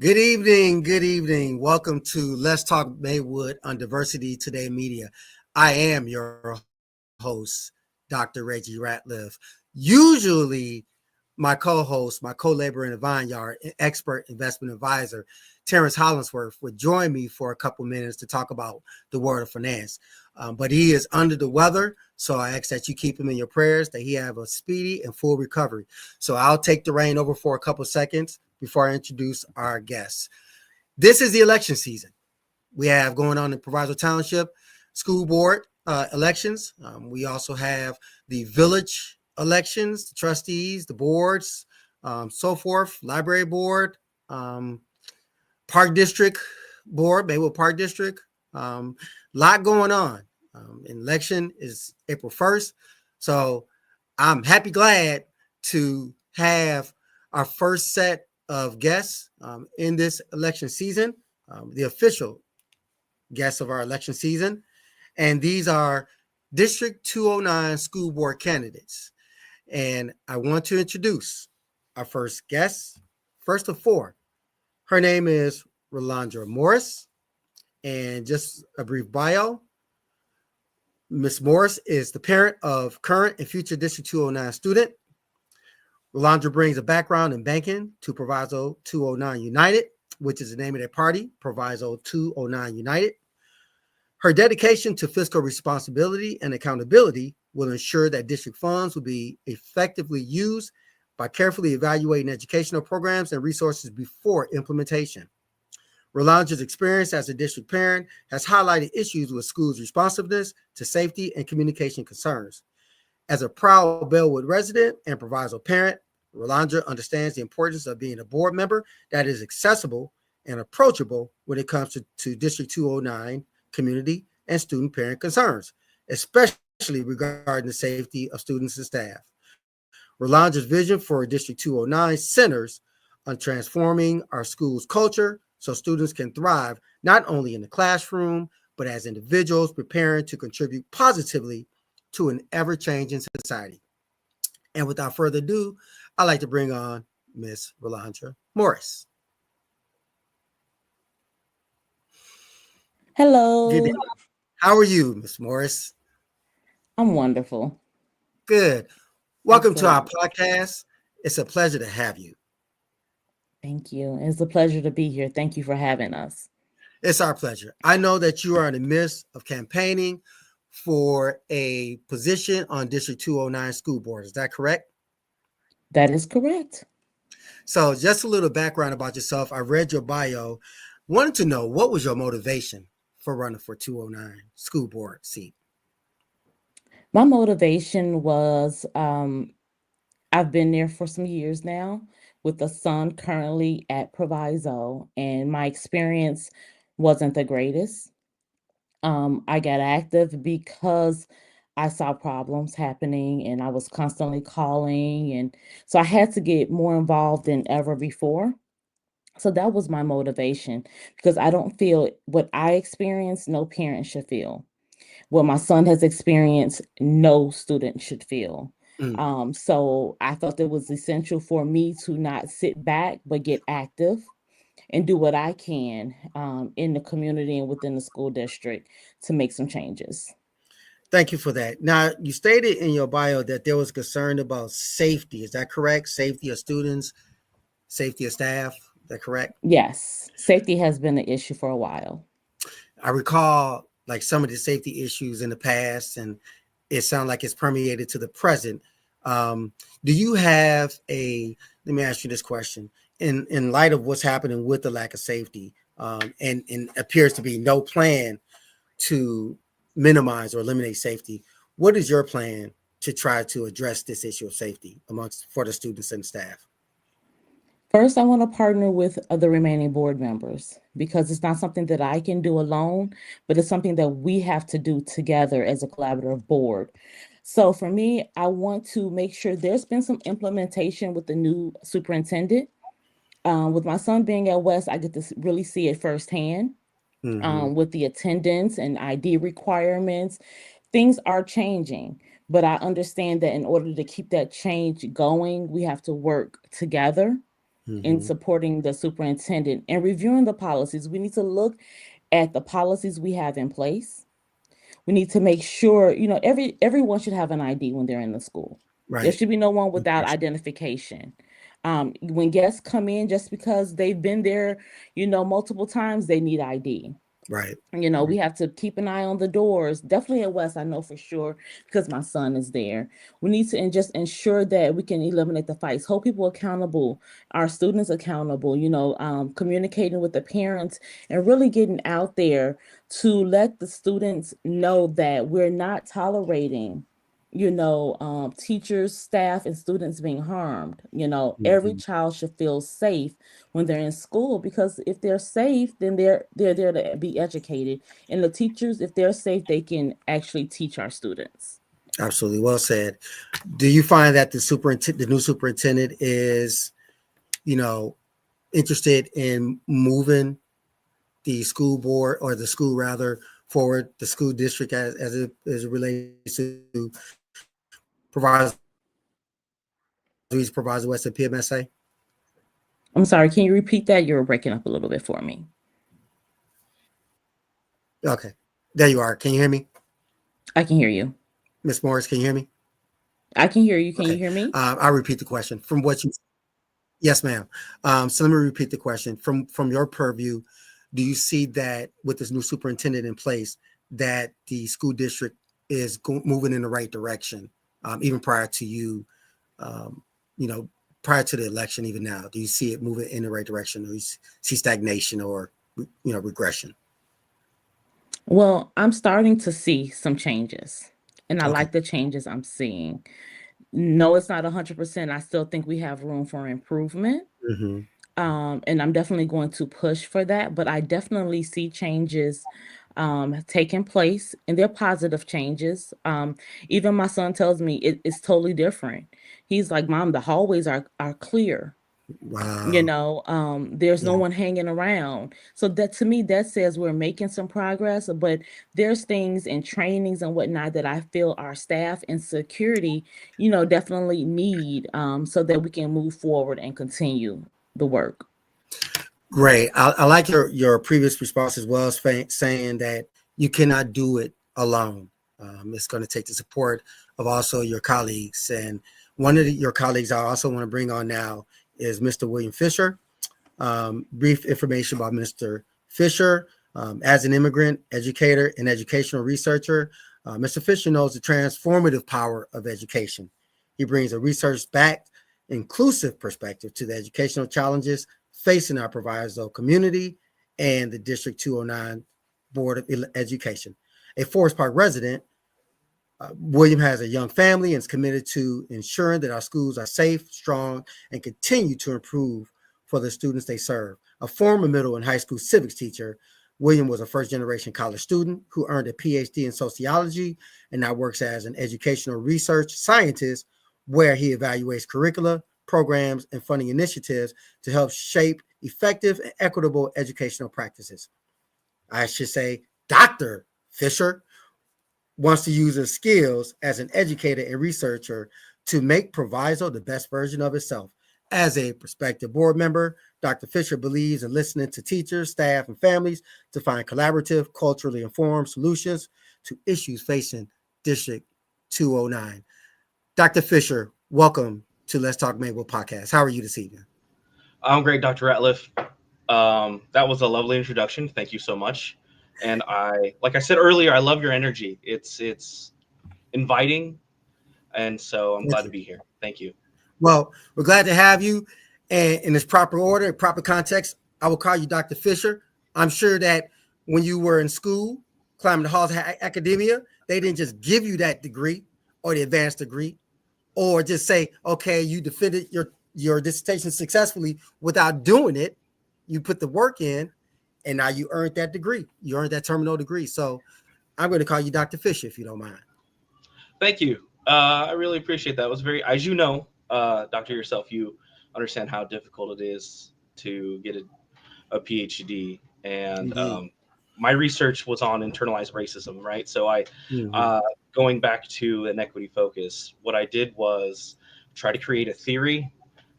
Good evening. Good evening. Welcome to Let's Talk Maywood on Diversity Today Media. I am your host, Dr. Reggie Ratliff. Usually, my co-host, my co-laborer in the vineyard, expert investment advisor, Terrence Hollingsworth, would join me for a couple minutes to talk about the world of finance. But he is under the weather, so I ask that you keep him in your prayers, that he have a speedy and full recovery. So I'll take the reign over for a couple seconds before I introduce our guests. This is the election season. We have going on in Proviso Township School Board elections. We also have the village elections, the trustees, the boards, so forth, library board, park district board, Maywood Park District. Lot going on. Election is April 1st. So I'm glad to have our first set of guests in this election season, the official guests of our election season. And these are District 209 school board candidates. And I want to introduce our first guest, first of four. Her name is Rolanda Moris. And just a brief bio. Ms. Morris is the parent of current and future District 209 student. Rolanda brings a background in banking to Proviso 209 United, which is the name of their party, Proviso 209 United. Her dedication to fiscal responsibility and accountability will ensure that district funds will be effectively used by carefully evaluating educational programs and resources before implementation. Rolanda's experience as a district parent has highlighted issues with schools' responsiveness to safety and communication concerns. As a proud Bellwood resident and Proviso parent, Rolanda understands the importance of being a board member that is accessible and approachable when it comes to District 209 community and student parent concerns, especially regarding the safety of students and staff. Rolanda's vision for District 209 centers on transforming our school's culture so students can thrive not only in the classroom, but as individuals preparing to contribute positively to an ever-changing society. And without further ado, I'd like to bring on Miss Rolanda Morris. Hello. Good day. How are you, Miss Morris? I'm wonderful. Good. Welcome to our podcast. It's a pleasure to have you. Thank you. It's a pleasure to be here. Thank you for having us. It's our pleasure. I know that you are in the midst of campaigning for a position on District 209 school board. Is that correct? That is correct. So just a little background about yourself. I read your bio. Wanted to know, what was your motivation for running for 209 school board seat? My motivation was I've been there for some years now with a son currently at Proviso, and my experience wasn't the greatest. I got active because I saw problems happening and I was constantly calling. And so I had to get more involved than ever before. So that was my motivation, because I don't feel what I experienced, no parent should feel. What my son has experienced, no student should feel. So I felt it was essential for me to not sit back, but get active and do what I can in the community and within the school district to make some changes. Thank you for that. Now, you stated in your bio that there was concern about safety. Is that correct? Safety of students, safety of staff. Is that correct? Yes, safety has been an issue for a while. I recall like some of the safety issues in the past, and it sounds like it's permeated to the present. Do you have let me ask you this question, in light of what's happening with the lack of safety, and appears to be no plan to minimize or eliminate safety, what is your plan to try to address this issue of safety for the students and staff? First, I want to partner with the remaining board members, because it's not something that I can do alone, but it's something that we have to do together as a collaborative board. So for me, I want to make sure there's been some implementation with the new superintendent. With my son being at West, I get to really see it firsthand. With the attendance and ID requirements, things are changing. But I understand that in order to keep that change going, we have to work together. in Mm-hmm. supporting the superintendent and reviewing the policies. We need to look at the policies we have in place. We need to make sure, everyone should have an ID when they're in the school. There Right. should be no one without identification. When guests come in, just because they've been there, multiple times, they need ID. Right. We have to keep an eye on the doors. Definitely at West, I know for sure because my son is there. We need to just ensure that we can eliminate the fights, hold people accountable, our students accountable, communicating with the parents and really getting out there to let the students know that we're not tolerating teachers, staff, and students being harmed. Every Mm-hmm. child should feel safe when they're in school, because if they're safe, then they're there to be educated. And the teachers, if they're safe, they can actually teach our students. Absolutely. Well said. Do you find that the new superintendent is, you know, interested in moving the school board or the school rather forward, the school district as it relates to Proviso West and PMSA? I'm sorry, can you repeat that? You were breaking up a little bit for me. Okay. There you are. Can you hear me? I can hear you. Miss Morris, can you hear me? I can hear you. Can you Okay. hear me? I'll repeat the question. From what you Yes, ma'am. So let me repeat the question. From your purview, do you see that with this new superintendent in place, that the school district is moving in the right direction, even prior to you, um, you know, prior to the election, even now? Do you see it moving in the right direction, or do you see stagnation or regression? Well, I'm starting to see some changes, and I Okay. like the changes I'm seeing. No, it's not 100%. I still think we have room for improvement. Mm-hmm. And I'm definitely going to push for that. But I definitely see changes taking place, and they're positive changes. Even my son tells me it's totally different. He's like, "Mom, the hallways are clear. Wow. There's no Yeah. one hanging around." So that, to me, that says we're making some progress. But there's things and trainings and whatnot that I feel our staff and security, definitely need, so that we can move forward and continue the work. Great. I like your previous response as well, saying that you cannot do it alone. It's going to take the support of also your colleagues. And one of your colleagues I also want to bring on now is Mr. William Fisher. Brief information about Mr. Fisher. As an immigrant, educator, and educational researcher, Mr. Fisher knows the transformative power of education. He brings a research-backed, inclusive perspective to the educational challenges facing our Proviso community and the District 209 Board of Education. A Forest Park resident, William has a young family and is committed to ensuring that our schools are safe, strong, and continue to improve for the students they serve. A former middle and high school civics teacher, William was a first-generation college student who earned a PhD in sociology and now works as an educational research scientist, where he evaluates curricula, programs, and funding initiatives to help shape effective and equitable educational practices. I should say, Dr. Fisher wants to use his skills as an educator and researcher to make Proviso the best version of itself. As a prospective board member, Dr. Fisher believes in listening to teachers, staff, and families to find collaborative, culturally informed solutions to issues facing District 209. Dr. Fisher, welcome to Let's Talk Maywood podcast. How are you this evening? I'm great, Dr. Ratliff. That was a lovely introduction. Thank you so much. And like I said earlier, I love your energy. It's inviting, and so I'm glad Thank to you. be here. Thank you. Well, we're glad to have you. And in this proper order, proper context, I will call you Dr. Fisher. I'm sure that when you were in school, climbing the halls of academia, they didn't just give you that degree or the advanced degree, or just say, okay, you defended your dissertation successfully without doing it. You put the work in, and now you earned that degree. You earned that terminal degree. So I'm going to call you Dr. Fisher, if you don't mind. Thank you. I really appreciate that. It was very, as you know, Doctor yourself, you understand how difficult it is to get a PhD, and Indeed. my research was on internalized racism, right? So Mm-hmm. uh, going back to an equity focus, what I did was try to create a theory,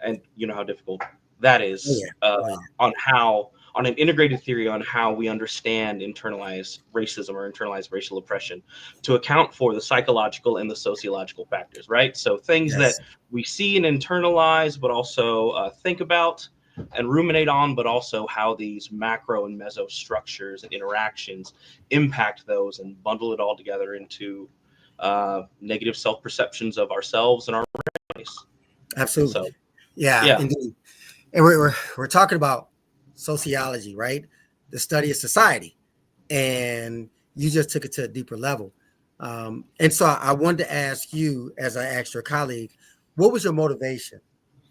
and you know how difficult that Oh is, yeah. Oh yeah. on an integrated theory on how we understand internalized racism or internalized racial oppression to account for the psychological and the sociological factors, right? So things that Yes. we see and internalize, but also think about and ruminate on, but also how these macro and meso structures and interactions impact those and bundle it all together into negative self-perceptions of ourselves and our race. Absolutely. So, Yeah, yeah. indeed. And we're talking about sociology, right? The study of society, and you just took it to a deeper level. And so I wanted to ask you, as I asked your colleague, what was your motivation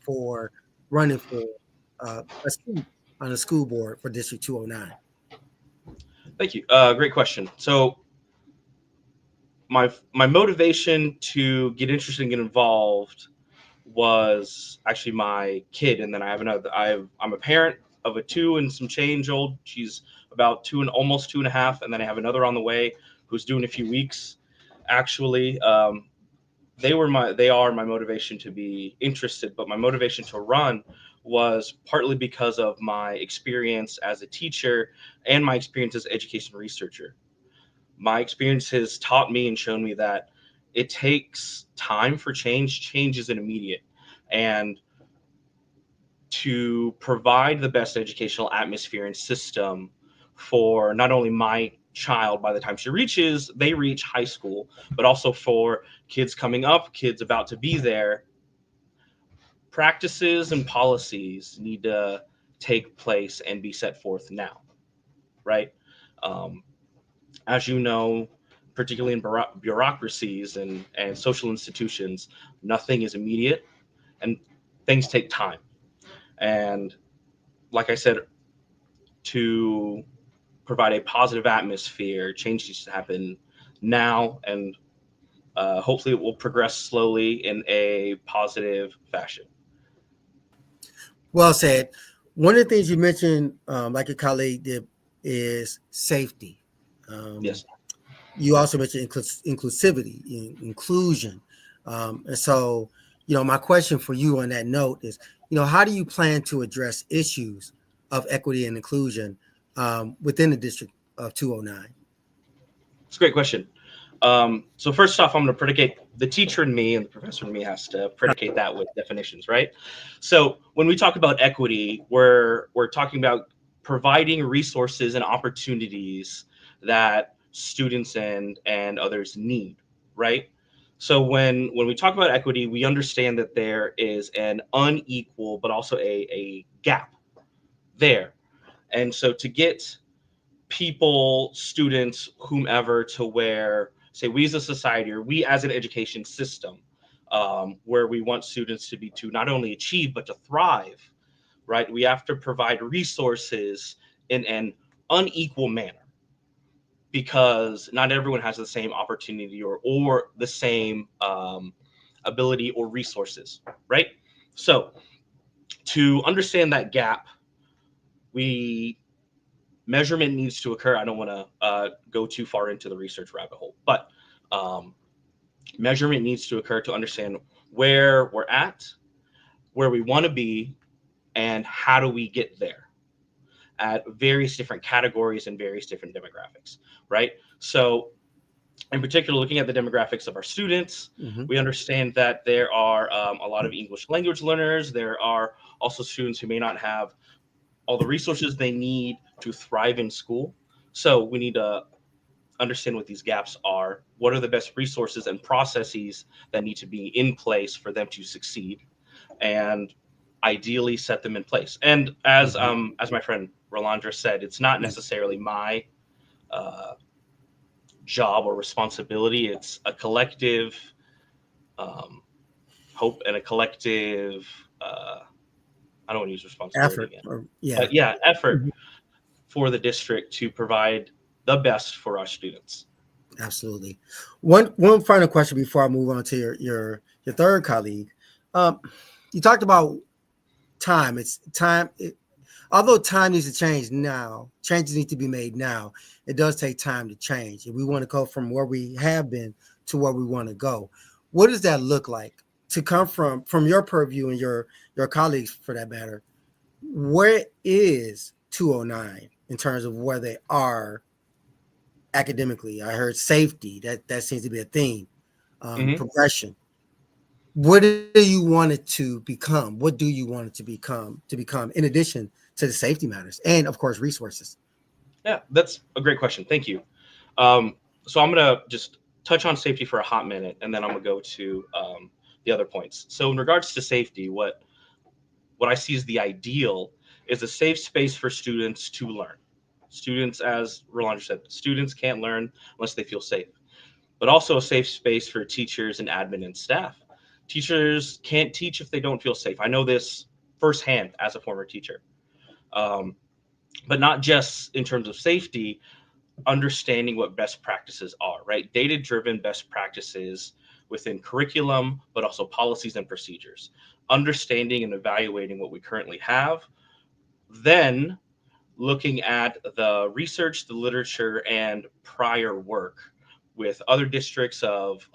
for running for a seat on the school board for District 209? Thank you. Great question. So my motivation to get interested and get involved was actually my kid, and then I have another. I'm a parent of a 2 and some change old. She's about 2 and almost 2.5, and then I have another on the way who's due in a few weeks. Actually, they are my motivation to be interested, but my motivation to run was partly because of my experience as a teacher and my experience as an education researcher. My experience has taught me and shown me that it takes time for change. Change isn't immediate. And to provide the best educational atmosphere and system for not only my child by the time they reach high school, but also for kids coming up, kids about to be there, practices and policies need to take place and be set forth now, right? Um, as you know, particularly in bureaucracies and social institutions, nothing is immediate and things take time. And like I said, to provide a positive atmosphere, change needs to happen now, and hopefully it will progress slowly in a positive fashion. Well said. One of the things you mentioned, like your colleague did, is safety. Um, Yes. you also mentioned inclusivity, inclusion. And so, my question for you on that note is, how do you plan to address issues of equity and inclusion within the District of 209? It's a great question. So first off, I'm going to predicate the teacher in me and the professor in me has to predicate that with definitions, right? So when we talk about equity, we're talking about providing resources and opportunities that students and others need, right? So when we talk about equity, we understand that there is an unequal, but also a gap there. And so to get people, students, whomever, to where, say, we as a society or we as an education system, where we want students to not only achieve but to thrive, right? We have to provide resources in an unequal manner because not everyone has the same opportunity or the same ability or resources, right? So to understand that gap, we measurement needs to occur. I don't want to go too far into the research rabbit hole, but um, measurement needs to occur to understand where we're at, where we want to be, and how do we get there at various different categories and various different demographics, right? So, in particular, looking at the demographics of our students, Mm-hmm. we understand that there are a lot of English language learners. There are also students who may not have all the resources they need to thrive in school. So we need to understand what these gaps are. What are the best resources and processes that need to be in place for them to succeed, and ideally set them in place. And as my friend Rolanda said, it's not necessarily my uh, job or responsibility. It's a collective um, hope and a collective. I don't want to use responsibility Effort. again, Yeah. but yeah, effort Mhm. for the district to provide the best for our students. Absolutely. One final question before I move on to your third colleague. Um, you talked about time. It's time. Although time needs to change now, changes need to be made now. It does take time to change. If we want to go from where we have been to where we want to go, what does that look like to come from your purview and your colleagues for that matter? where is 209 in terms of where they are academically? I heard safety. That seems to be a theme. Progression. What do you want it to become? What do you want it to become? In addition to the safety matters, and of course, resources. Yeah, that's a great question. Thank you. So I'm gonna just touch on safety for a hot minute, and then I'm gonna go to the other points. So in regards to safety, what I see as the ideal is a safe space for students to learn. Students, as Rolanda said, students can't learn unless they feel safe, but also a safe space for teachers and admin and staff. Teachers can't teach if they don't feel safe. I know this firsthand as a former teacher. But not just in terms of safety, understanding what best practices are, right? Data-driven best practices within curriculum, but also policies and procedures. Understanding and evaluating what we currently have, then looking at the research, the literature, and prior work with other districts of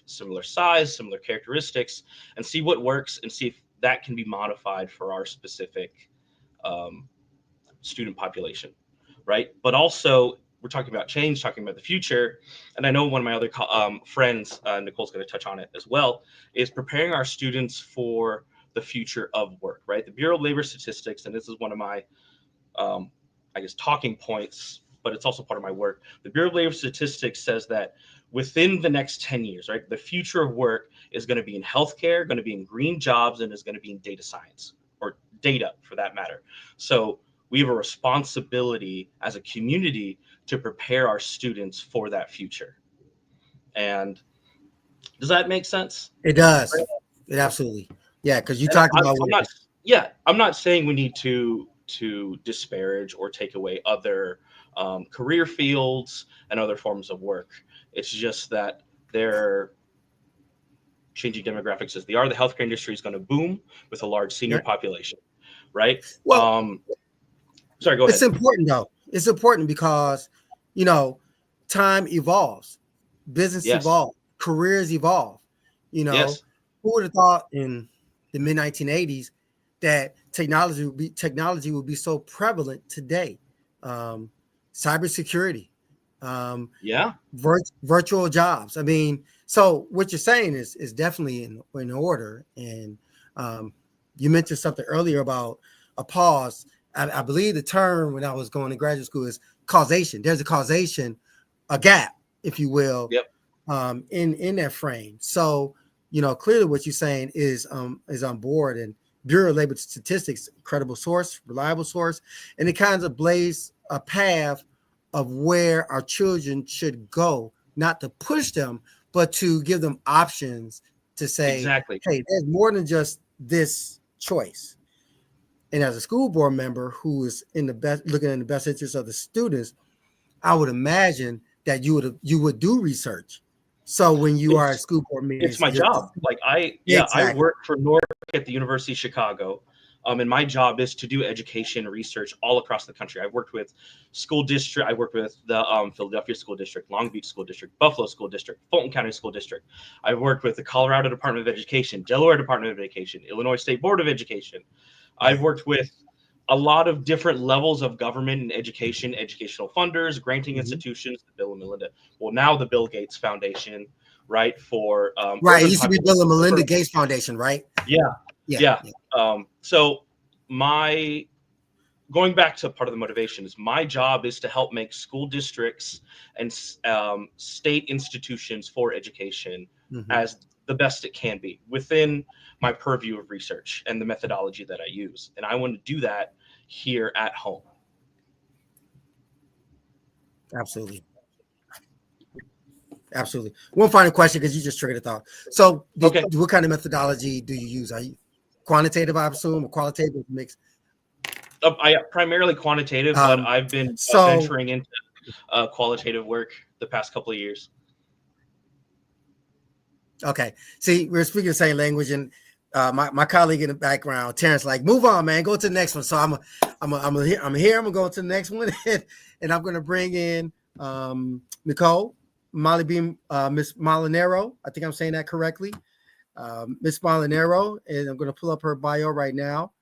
similar size, similar characteristics, and see what works and see if that can be modified for our specific student population, right? But also, we're talking about change, talking about the future. And I know one of my other friends, Nicole's going to touch on it as well, is preparing our students for the future of work, right? The Bureau of Labor Statistics, and this is one of my, I guess, talking points, but it's also part of my work. The Bureau of Labor Statistics says that within the next 10 years, right, the future of work is going to be in healthcare, going to be in green jobs, and is going to be in data science, or data for that matter. So we have a responsibility as a community to prepare our students for that future. And does that make sense? It does. It absolutely. Yeah, because you talked about. I'm not saying we need to disparage or take away other career fields and other forms of work. It's just that they're changing demographics as they are. The healthcare industry is going to boom with a large senior population, right? Well, sorry, go ahead. It's important though. It's important because, time evolves, business evolves, careers evolve. Who would have thought in the mid 1980s that technology would be so prevalent today? Cybersecurity, virtual jobs. I mean, so what you're saying is definitely in order. And you mentioned something earlier about a pause. I believe the term when I was going to graduate school is causation. There's a causation, a gap, if you will, in that frame. So, clearly what you're saying is on board. And Bureau of Labor Statistics, credible source, reliable source, and it kind of blazes a path of where our children should go, not to push them, but to give them options to say, hey, there's more than just this choice. And as a school board member who is looking in the best interest of the students, I would imagine that you would do research. So when you are at school board meetings, it's my job. Like I work for North at the University of Chicago, and my job is to do education research all across the country. I've worked with school district. I worked with the Philadelphia School District, Long Beach School District, Buffalo School District, Fulton County School District. I've worked with the Colorado Department of Education, Delaware Department of Education, Illinois State Board of Education. I've worked with a lot of different levels of government and education, educational funders, granting institutions, the Bill and Melinda. Well, now the Bill Gates Foundation, right? For it used to be Bill and Melinda Gates Foundation, right? Yeah. So going back to part of the motivation is my job is to help make school districts and state institutions for education as the best it can be within my purview of research and the methodology that I use. And I want to do that here at home. Absolutely. One final question, because you just triggered a thought. So what kind of methodology do you use? Are you quantitative, I assume, or qualitative mix? I primarily quantitative, but I've been venturing into qualitative work the past couple of years. Okay. See, we're speaking the same language, and my colleague in the background, Terrence, like, move on, man, go to the next one. So I'm here. I'm gonna go to the next one, and I'm gonna bring in Nicole, Molley Bee, Miss Molinaro. I think I'm saying that correctly, Miss Molinaro, and I'm gonna pull up her bio right now.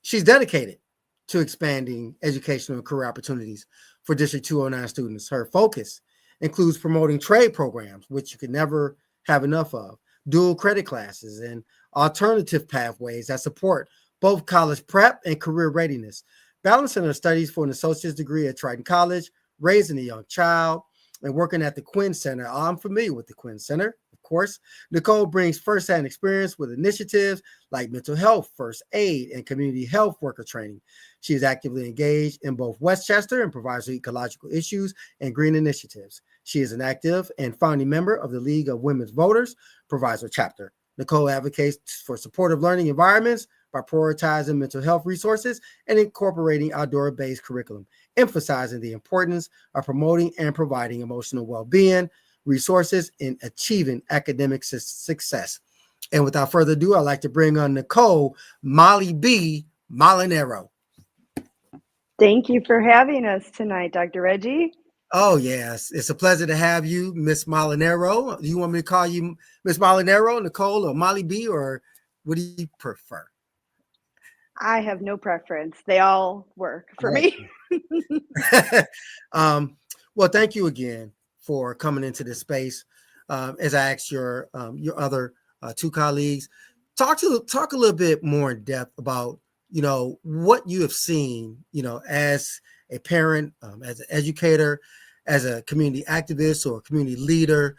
She's dedicated to expanding educational and career opportunities for District 209 students. Her focus includes promoting trade programs, which you can never have enough of, dual credit classes, and alternative pathways that support both college prep and career readiness, balancing her studies for an associate's degree at Triton College, raising a young child, and working at the Quinn Center. I'm familiar with the Quinn Center, of course. Nicole brings firsthand experience with initiatives like mental health, first aid, and community health worker training. She is actively engaged in both Westchester and Proviso ecological issues and green initiatives. She is an active and founding member of the League of Women's Voters, Proviso chapter. Nicole advocates for supportive learning environments by prioritizing mental health resources and incorporating outdoor-based curriculum, emphasizing the importance of promoting and providing emotional well-being resources in achieving academic success. And without further ado, I'd like to bring on Nicole Molley Bee Molinaro. Thank you for having us tonight, Dr. Reggie. Oh, yes. It's a pleasure to have you, Miss Molinaro. Do you want me to call you Miss Molinaro, Nicole, or Molley Bee, or what do you prefer? I have no preference. They all work for me. Well, thank you again for coming into this space. As I asked your other two colleagues, talk a little bit more in depth about, what you have seen, as a parent, as an educator, as a community activist or a community leader.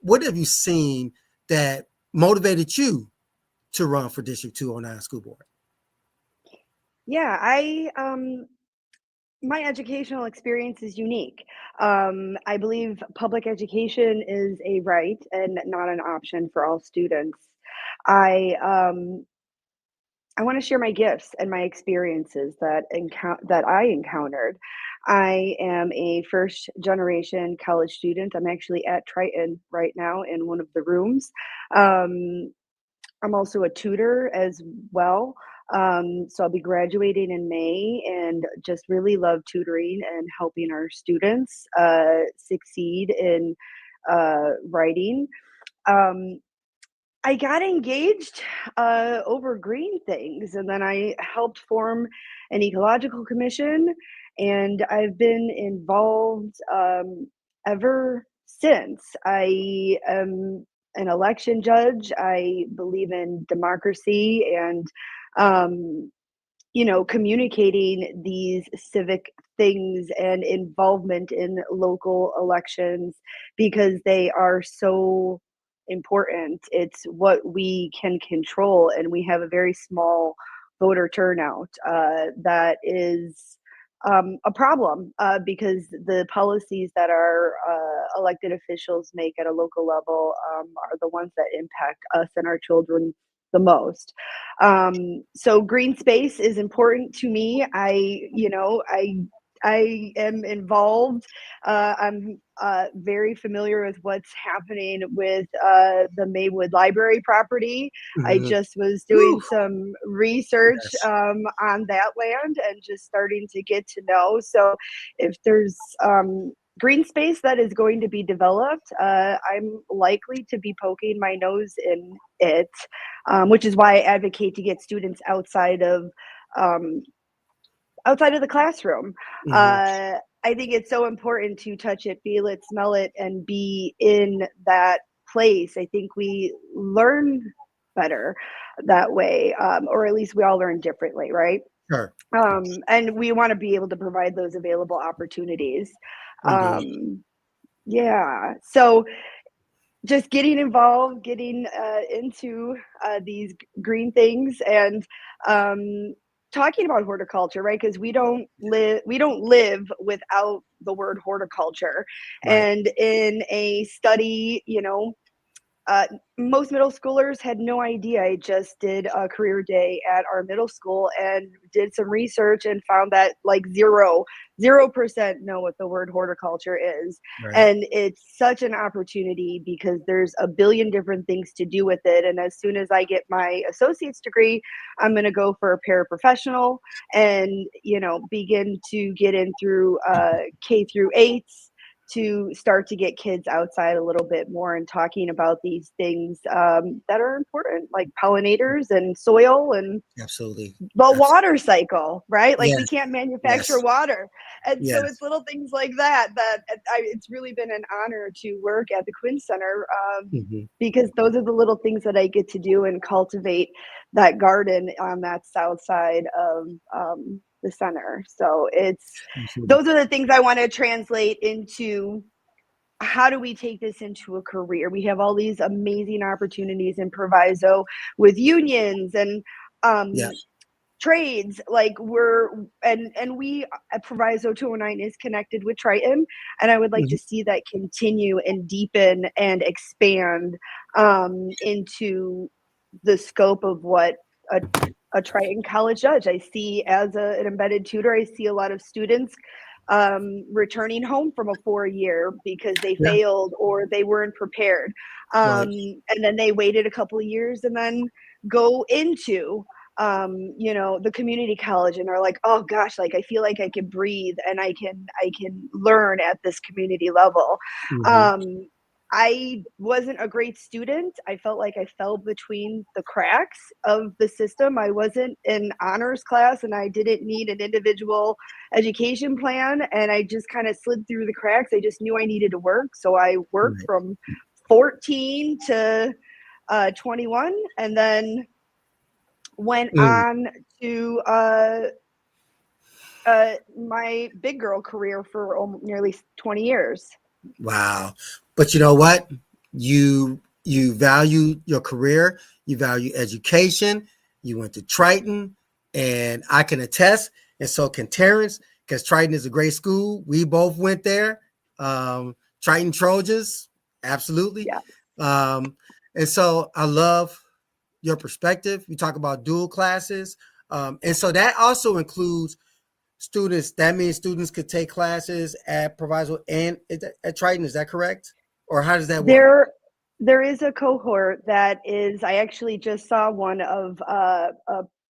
What have you seen that motivated you to run for District 209 School Board? Yeah, my educational experience is unique. I believe public education is a right and not an option for all students. I want to share my gifts and my experiences that I encountered. I am a first generation college student. I'm actually at Triton right now in one of the rooms. I'm also a tutor as well. So I'll be graduating in May and just really love tutoring and helping our students succeed in writing. I got engaged over green things, and then I helped form an ecological commission, and I've been involved ever since. I am an election judge. I believe in democracy and communicating these civic things and involvement in local elections because they are so important. It's what we can control, and we have a very small voter turnout that is a problem because the policies that our elected officials make at a local level are the ones that impact us and our children the most. So green space is important to me. I am involved. I'm very familiar with what's happening with the Maywood Library property. I just was doing some research on that land and just starting to get to know. So if there's green space that is going to be developed, I'm likely to be poking my nose in it, which is why I advocate to get students outside of the classroom. I think it's so important to touch it, feel it, smell it, and be in that place. I think we learn better that way, or at least we all learn differently, right? Sure. And we want to be able to provide those available opportunities. Yeah. So just getting involved, getting into these green things, and talking about horticulture, right? Because we don't live without the word horticulture. Right. And in a study, most middle schoolers had no idea. I just did a career day at our middle school and did some research and found that like 0% know what the word horticulture is. Right. And it's such an opportunity because there's a billion different things to do with it. And as soon as I get my associate's degree, I'm going to go for a paraprofessional and, begin to get in through K through 8s to start to get kids outside a little bit more and talking about these things that are important, like pollinators and soil and Absolutely. the water cycle, right? Like Yes. we can't manufacture Yes. water. And so Yes. it's little things like that it's really been an honor to work at the Quinn Center because those are the little things that I get to do and cultivate that garden on that south side of the center. So those are the things I want to translate into how do we take this into a career? We have all these amazing opportunities in Proviso with unions and trades. Like we at Proviso 209 is connected with Triton, and I would like to see that continue and deepen and expand into the scope of what a Triton college does. I see as an embedded tutor, I see a lot of students returning home from a 4-year because they failed or they weren't prepared. And then they waited a couple of years and then go into the community college and are like, oh gosh, like I feel like I can breathe and I can learn at this community level. I wasn't a great student. I felt like I fell between the cracks of the system. I wasn't in honors class and I didn't need an individual education plan. And I just kind of slid through the cracks. I just knew I needed to work. So I worked from 14 to 21 and then went on to my big girl career for nearly 20 years. Wow. But you know what? You value your career, you value education, you went to Triton, and I can attest, and so can Terrence, because Triton is a great school. We both went there. Triton Trojans, absolutely. Yeah. And so I love your perspective. You talk about dual classes. And so that also includes students. That means students could take classes at Proviso and at Triton. Is that correct? Or how does that work? There is a cohort that is, I actually just saw one of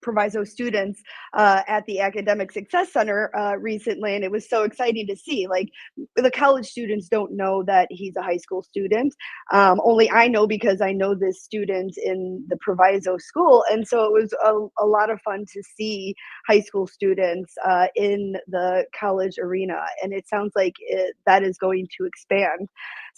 Proviso students at the Academic Success Center recently, and it was so exciting to see. Like the college students don't know that he's a high school student. Only I know because I know this student in the Proviso school, and so it was a lot of fun to see high school students in the college arena, and it sounds like that is going to expand.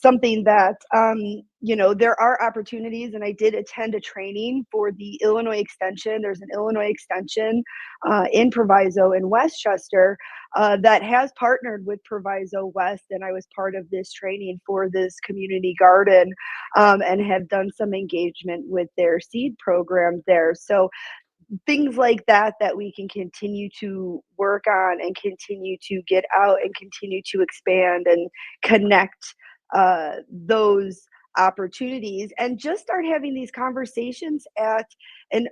Something that there are opportunities, and I did attend a training for the Illinois Extension. There's an Illinois Extension in Proviso in Westchester that has partnered with Proviso West, and I was part of this training for this community garden and have done some engagement with their seed program there. So things like that we can continue to work on and continue to get out and continue to expand and connect those opportunities and just start having these conversations at an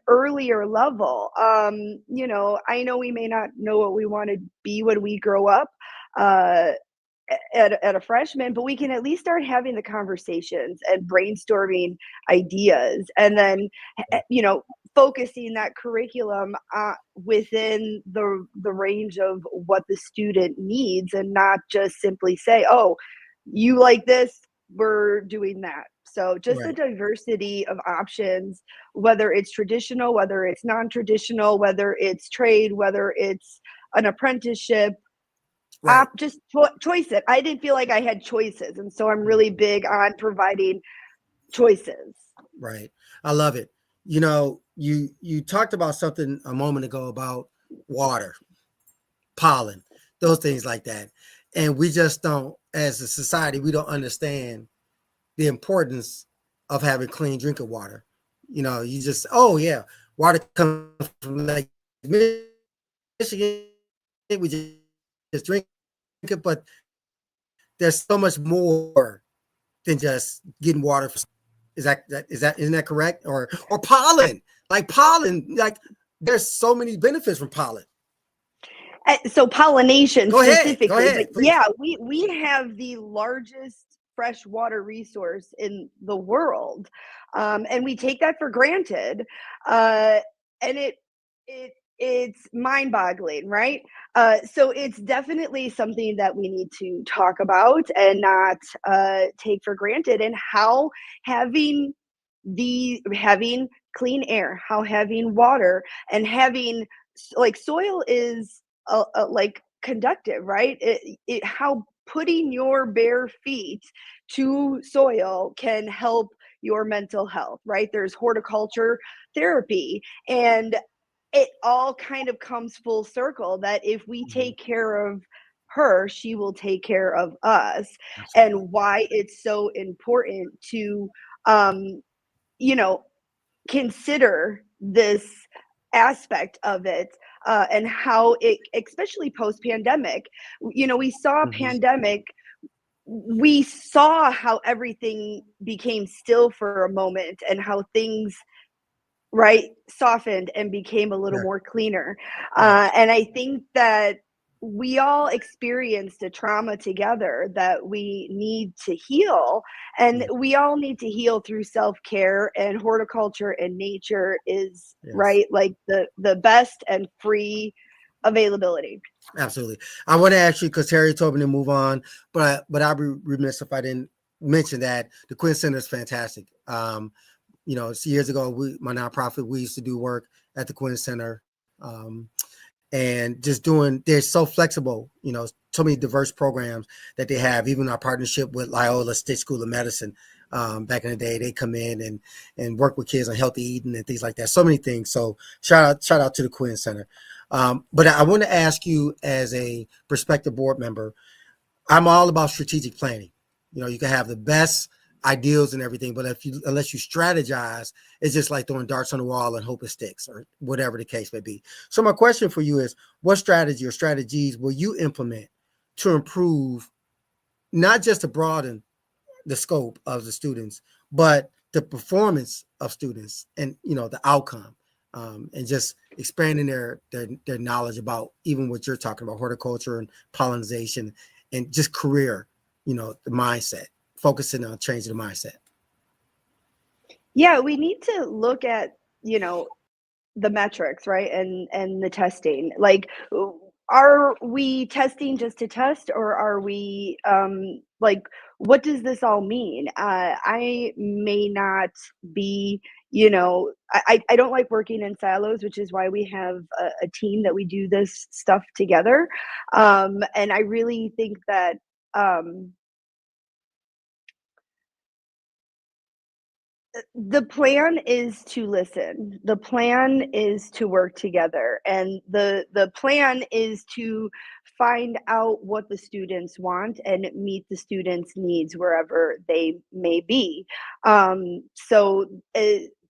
earlier level. I know we may not know what we want to be when we grow up at a freshman, but we can at least start having the conversations and brainstorming ideas, and then focusing that curriculum within the range of what the student needs, and not just simply say, oh, you like this, we're doing that. So just the diversity of options, whether it's traditional, whether it's non-traditional, whether it's trade, whether it's an apprenticeship, just choice it. I didn't feel like I had choices. And so I'm really big on providing choices. Right. I love it. You talked about something a moment ago about water, pollen, those things like that. And we just don't, as a society, we don't understand the importance of having clean drinking water. You just, oh yeah, water comes from Lake Michigan. We just drink it, but there's so much more than just getting water. Isn't that correct? Or pollen, like there's so many benefits from pollen. So pollination specifically, go ahead, but yeah, we have the largest freshwater resource in the world, and we take that for granted, and it it's mind-boggling, right? So it's definitely something that we need to talk about and not take for granted, and how having having clean air, how having water, and having like soil is like conductive, right? How putting your bare feet to soil can help your mental health, right? There's horticulture therapy, and it all kind of comes full circle that if we Mhm. take care of her, she will take care of us. Absolutely. And why it's so important to um you know consider this aspect of it, and how it, especially post pandemic, we saw a Mhm. pandemic, we saw how everything became still for a moment, and how things, right, softened and became a little Yeah. more cleaner. Right. And I think that we all experienced a trauma together that we need to heal, and Yeah. we all need to heal through self-care, and horticulture and nature is, Yes. right, like the best and free availability. Absolutely. I want to ask you, because Terry told me to move on, but I'd be remiss if I didn't mention that the Quinn Center is fantastic. Years ago, my nonprofit, we used to do work at the Quinn Center, and just doing. They're so flexible. So many diverse programs that they have. Even our partnership with Loyola State School of Medicine. Back in the day, they come in and work with kids on healthy eating and things like that. So many things. So shout out to the Quinn Center. But I want to ask you, as a prospective board member, I'm all about strategic planning. You can have the best ideals and everything, but unless you strategize, it's just like throwing darts on the wall and hope it sticks, or whatever the case may be. So my question for you is, what strategy or strategies will you implement to improve, not just to broaden the scope of the students, but the performance of students, and the outcome, and just expanding their knowledge about even what you're talking about, horticulture and pollination, and just career, the mindset, focusing on changing the mindset. Yeah, we need to look at, the metrics, right? And the testing. Like, are we testing just to test, or are we like, what does this all mean? I may not be, I don't like working in silos, which is why we have a team that we do this stuff together. And I really think that um the plan is to listen. The plan is to work together, and the plan is to find out what the students want and meet the students' needs wherever they may be. So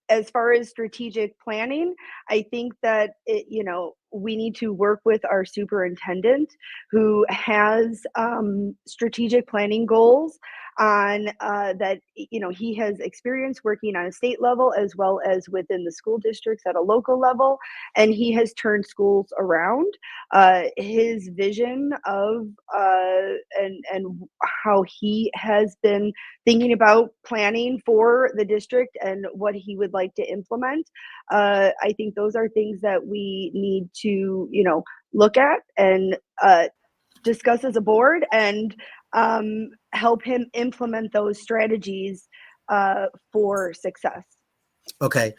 as far as strategic planning, I think that we need to work with our superintendent, who has strategic planning goals on that. He has experience working on a state level as well as within the school districts at a local level, and he has turned schools around. His vision of and how he has been thinking about planning for the district and what he would like to implement, I think those are things that we need to look at and discuss as a board, and help him implement those strategies for success. Okay.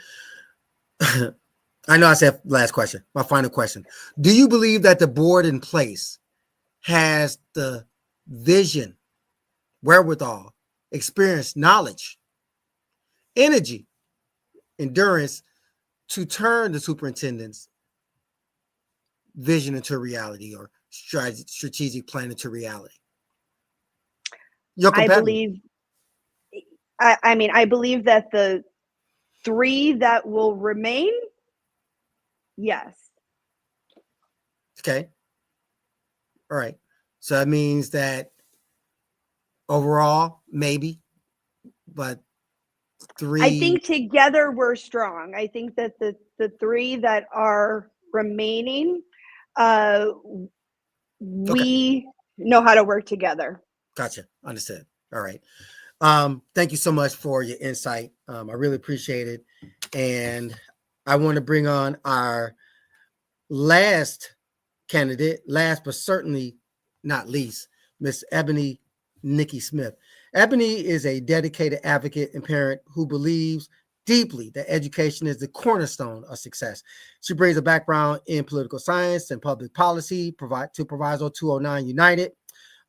I know I said last question. My final question. Do you believe that the board in place has the vision, wherewithal, experience, knowledge, energy, endurance to turn the superintendent's vision into reality, or strategic plan into reality? Your I competitor. believe, I mean, I believe that the three that will remain, yes. Okay. All right. So that means that overall, maybe, but I three. think together we're strong. I think that the three that are remaining, uh, Okay. we know how to work together. Gotcha. Understood. All right. Thank you so much for your insight. I really appreciate it. And I want to bring on our Last candidate, last but certainly not least, Miss Ebony Nikki Smith. Ebony is a dedicated advocate and parent who believes deeply that education is the cornerstone of success. She brings a background in political science and public policy to Proviso 209 United.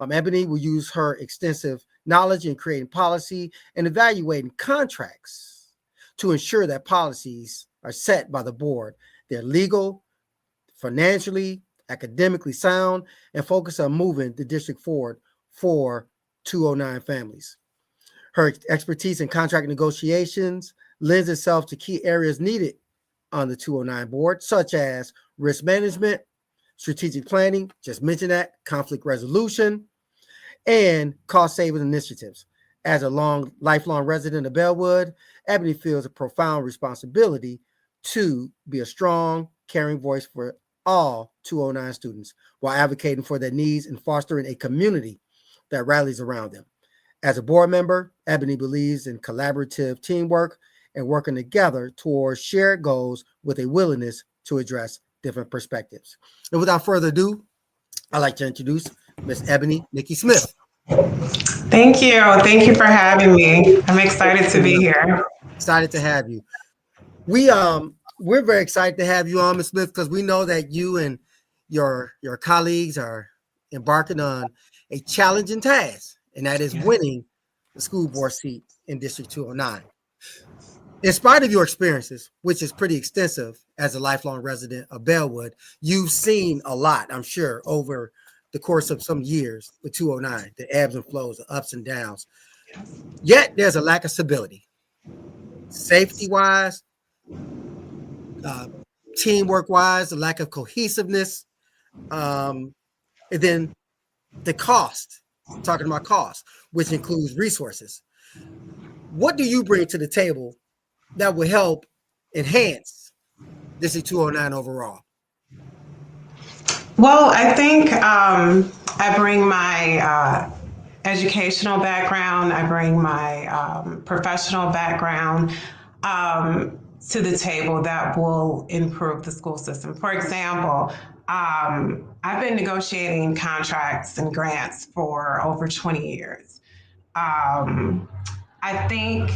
Ebony will use her extensive knowledge in creating policy and evaluating contracts to ensure that policies are set by the board. They're legal, financially, academically sound, and focus on moving the district forward for 209 families. Her expertise in contract negotiations lends itself to key areas needed on the 209 board, such as risk management, strategic planning, just mentioned that, conflict resolution, and cost-saving initiatives. As a lifelong resident of Bellwood, Ebony feels a profound responsibility to be a strong, caring voice for all 209 students while advocating for their needs and fostering a community that rallies around them. As a board member, Ebony believes in collaborative teamwork and working together towards shared goals with a willingness to address different perspectives. And without further ado, I'd like to introduce Miss Ebony Nikki Smith. Thank you. Thank you for having me. I'm excited to be here. Excited to have you. We're very excited to have you on, Ms. Smith, because we know that you and your colleagues are embarking on a challenging task, and that is winning the school board seat in District 209. In spite of your experiences, which is pretty extensive as a lifelong resident of Bellwood, you've seen a lot, I'm sure, over the course of some years with 209, the ebbs and flows, the ups and downs. Yet there's a lack of stability, safety-wise, teamwork-wise, the lack of cohesiveness, and then the cost, talking about cost, which includes resources. What do you bring to the table that will help enhance District 209 overall? Well, I think I bring my educational background, I bring my professional background to the table that will improve the school system. For example, I've been negotiating contracts and grants for over 20 years. I think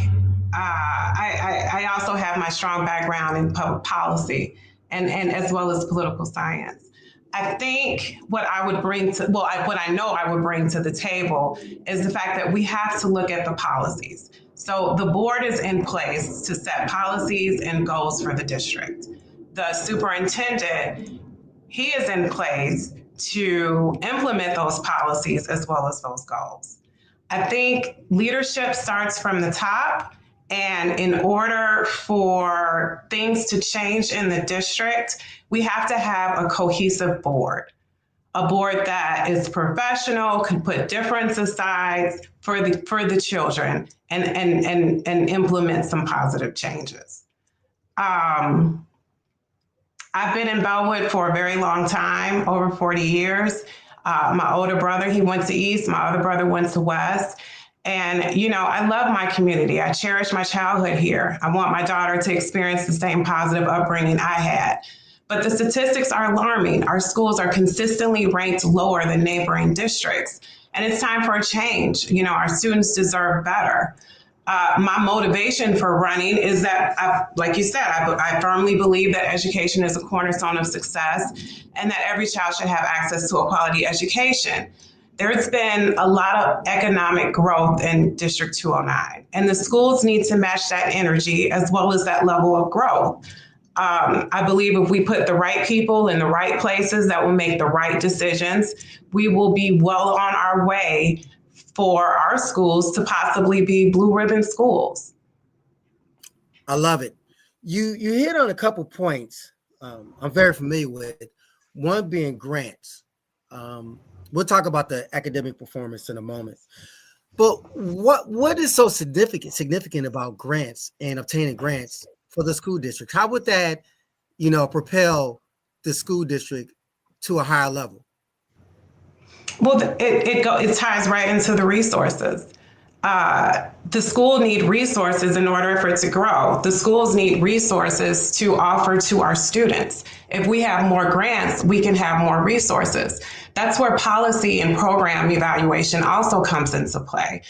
I also have my strong background in public policy and as well as political science. I think what I would bring to, what I know I would bring to the table is the fact that we have to look at the policies. So the board is in place to set policies and goals for the district. The superintendent, he is in place to implement those policies as well as those goals. I think leadership starts from the top, and in order for things to change in the district, we have to have a cohesive board, a board that is professional, can put differences aside for the children and implement some positive changes. I've been in Bellwood for a very long time, over 40 years. My older brother, he went to East, my other brother went to West. And, you know, I love my community. I cherish my childhood here. I want my daughter to experience the same positive upbringing I had. But the statistics are alarming. Our schools are consistently ranked lower than neighboring districts. And it's time for a change. You know, our students deserve better. My motivation for running is that, like you said, I firmly believe that education is a cornerstone of success and that every child should have access to a quality education. There's been a lot of economic growth in District 209, and the schools need to match that energy as well as that level of growth. I believe if we put the right people in the right places that will make the right decisions, we will be well on our way for our schools to possibly be blue ribbon schools. I love it. You hit on a couple points I'm very familiar with, one being grants. We'll talk about the academic performance in a moment. But what is so significant about grants and obtaining grants for the school district? How would that, propel the school district to a higher level? Well, it ties right into the resources. the school need resources in order for it to grow. The schools need resources to offer to our students. If we have more grants, we can have more resources. That's where policy and program evaluation also comes into play.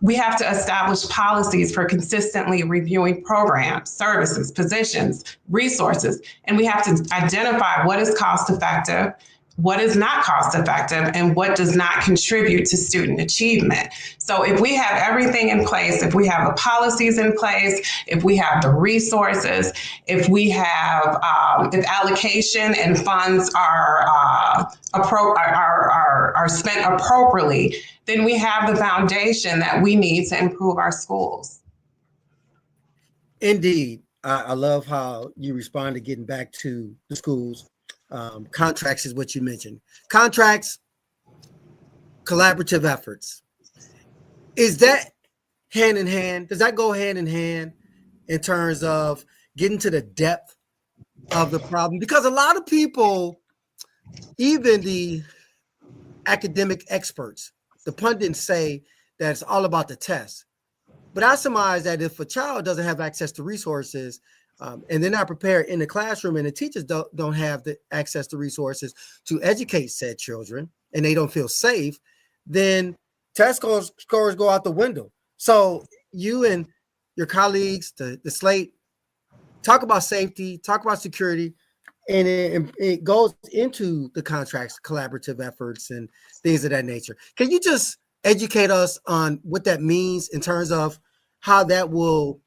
We have to establish policies for consistently reviewing programs, services, positions, resources, and we have to identify what is cost effective, what is not cost effective, and what does not contribute to student achievement. So if we have everything in place, if we have the policies in place, if we have the resources, if we have, if allocation and funds are spent appropriately, then we have the foundation that we need to improve our schools. Indeed. I love how you respond to getting back to the schools. Contracts is what you mentioned. Contracts, collaborative efforts. Is that hand in hand? Does that go hand in hand in terms of getting to the depth of the problem? Because a lot of people, even the academic experts, the pundits say that it's all about the test. But I surmise that if a child doesn't have access to resources, and they're not prepared in the classroom, and the teachers don't have the access to resources to educate said children, and they don't feel safe, then test scores go out the window. So you and your colleagues, the slate, talk about safety, talk about security, and it goes into the contracts, collaborative efforts, and things of that nature. Can you just educate us on what that means in terms of how that will,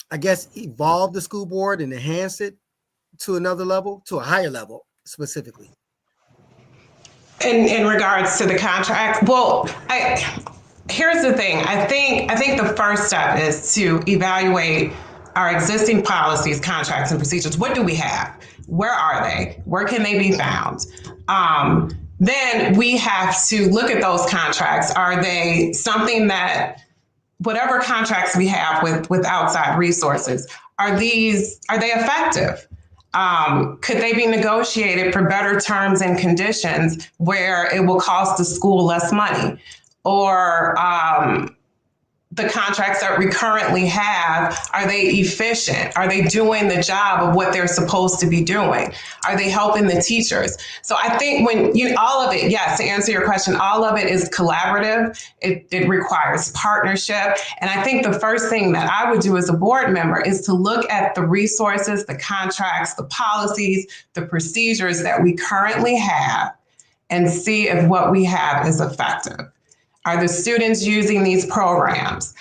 I guess, evolve the school board and enhance it to another level, to a higher level specifically? In regards to the contract, well, here's the thing. I think the first step is to evaluate our existing policies, contracts, and procedures. What do we have? Where are they? Where can they be found? Then we have to look at those contracts. Are they something that, whatever contracts we have with outside resources, are they effective? Could they be negotiated for better terms and conditions where it will cost the school less money? Or the contracts that we currently have, are they efficient? Are they doing the job of what they're supposed to be doing? Are they helping the teachers? So I think when all of it, yes, to answer your question, all of it is collaborative. It requires partnership. And I think the first thing that I would do as a board member is to look at the resources, the contracts, the policies, the procedures that we currently have and see if what we have is effective. Are the students using these programs?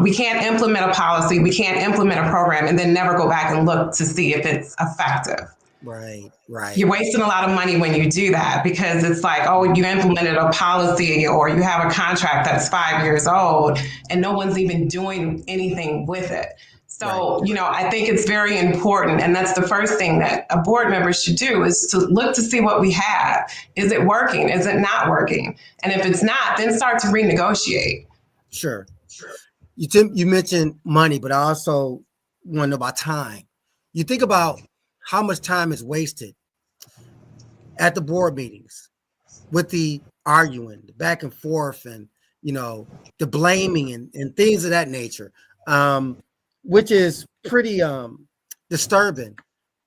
We can't implement a policy, we can't implement a program and then never go back and look to see if it's effective. Right. You're wasting a lot of money when you do that, because it's like, oh, you implemented a policy or you have a contract that's 5 years old and no one's even doing anything with it. So, I think it's very important. And that's the first thing that a board member should do, is to look to see what we have. Is it working? Is it not working? And if it's not, then start to renegotiate. Sure. You mentioned money, but I also want to know about time. You think about how much time is wasted at the board meetings with the arguing, the back and forth, and, the blaming and things of that nature. Which is pretty disturbing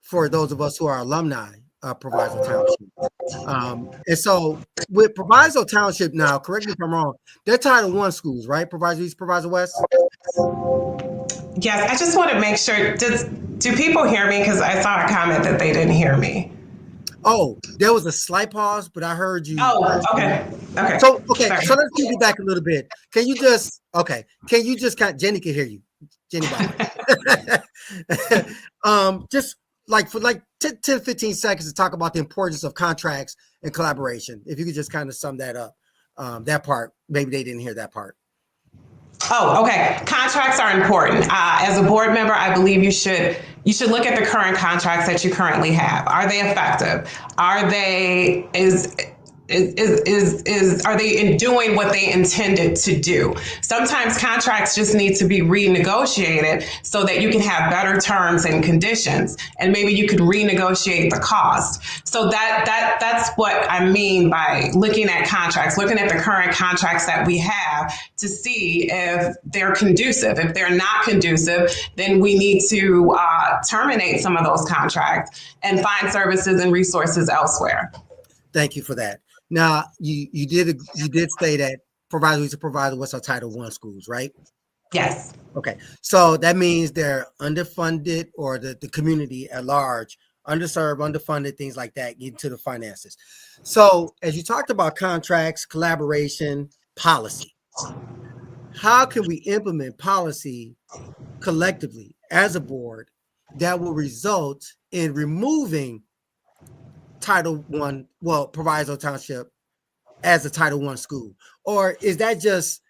for those of us who are alumni of Proviso Township. And so with Proviso Township now, correct me if I'm wrong, they're Title I schools, right? Proviso East, Proviso West? Yes, I just want to make sure, do people hear me? Because I saw a comment that they didn't hear me. Oh, there was a slight pause, but I heard you. Oh, okay. So let's take you back a little bit. Can you just Jenny can hear you. Jenny just like for 10, 15 seconds to talk about the importance of contracts and collaboration. If you could just kind of sum that up, that part, maybe they didn't hear that part. Oh, okay. Contracts are important. As a board member, I believe you should look at the current contracts that you currently have. Are they effective? Is are they doing what they intended to do? Sometimes contracts just need to be renegotiated so that you can have better terms and conditions, and maybe you could renegotiate the cost. So that's what I mean by looking at contracts, looking at the current contracts that we have to see if they're conducive. If they're not conducive, then we need to terminate some of those contracts and find services and resources elsewhere. Thank you for that. Now, you did say that Proviso provider what's our Title I schools, right? Yes. Okay, so that means they're underfunded, or the community at large, underserved, underfunded, things like that, get into the finances. So as you talked about contracts, collaboration, policy, how can we implement policy collectively as a board that will result in removing Title I, well, Proviso Township as a Title I school? Or is that just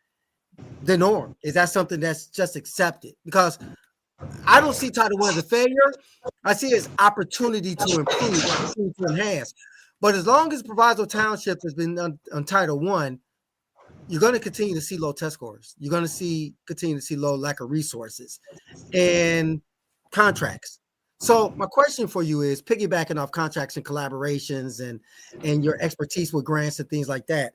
the norm? Is that something that's just accepted? Because I don't see Title I as a failure. I see it as opportunity to improve, opportunity to enhance. But as long as Proviso Township has been on Title I, you're going to continue to see low test scores. You're going to continue to see low lack of resources and contracts. So my question for you is, piggybacking off contracts and collaborations and your expertise with grants and things like that,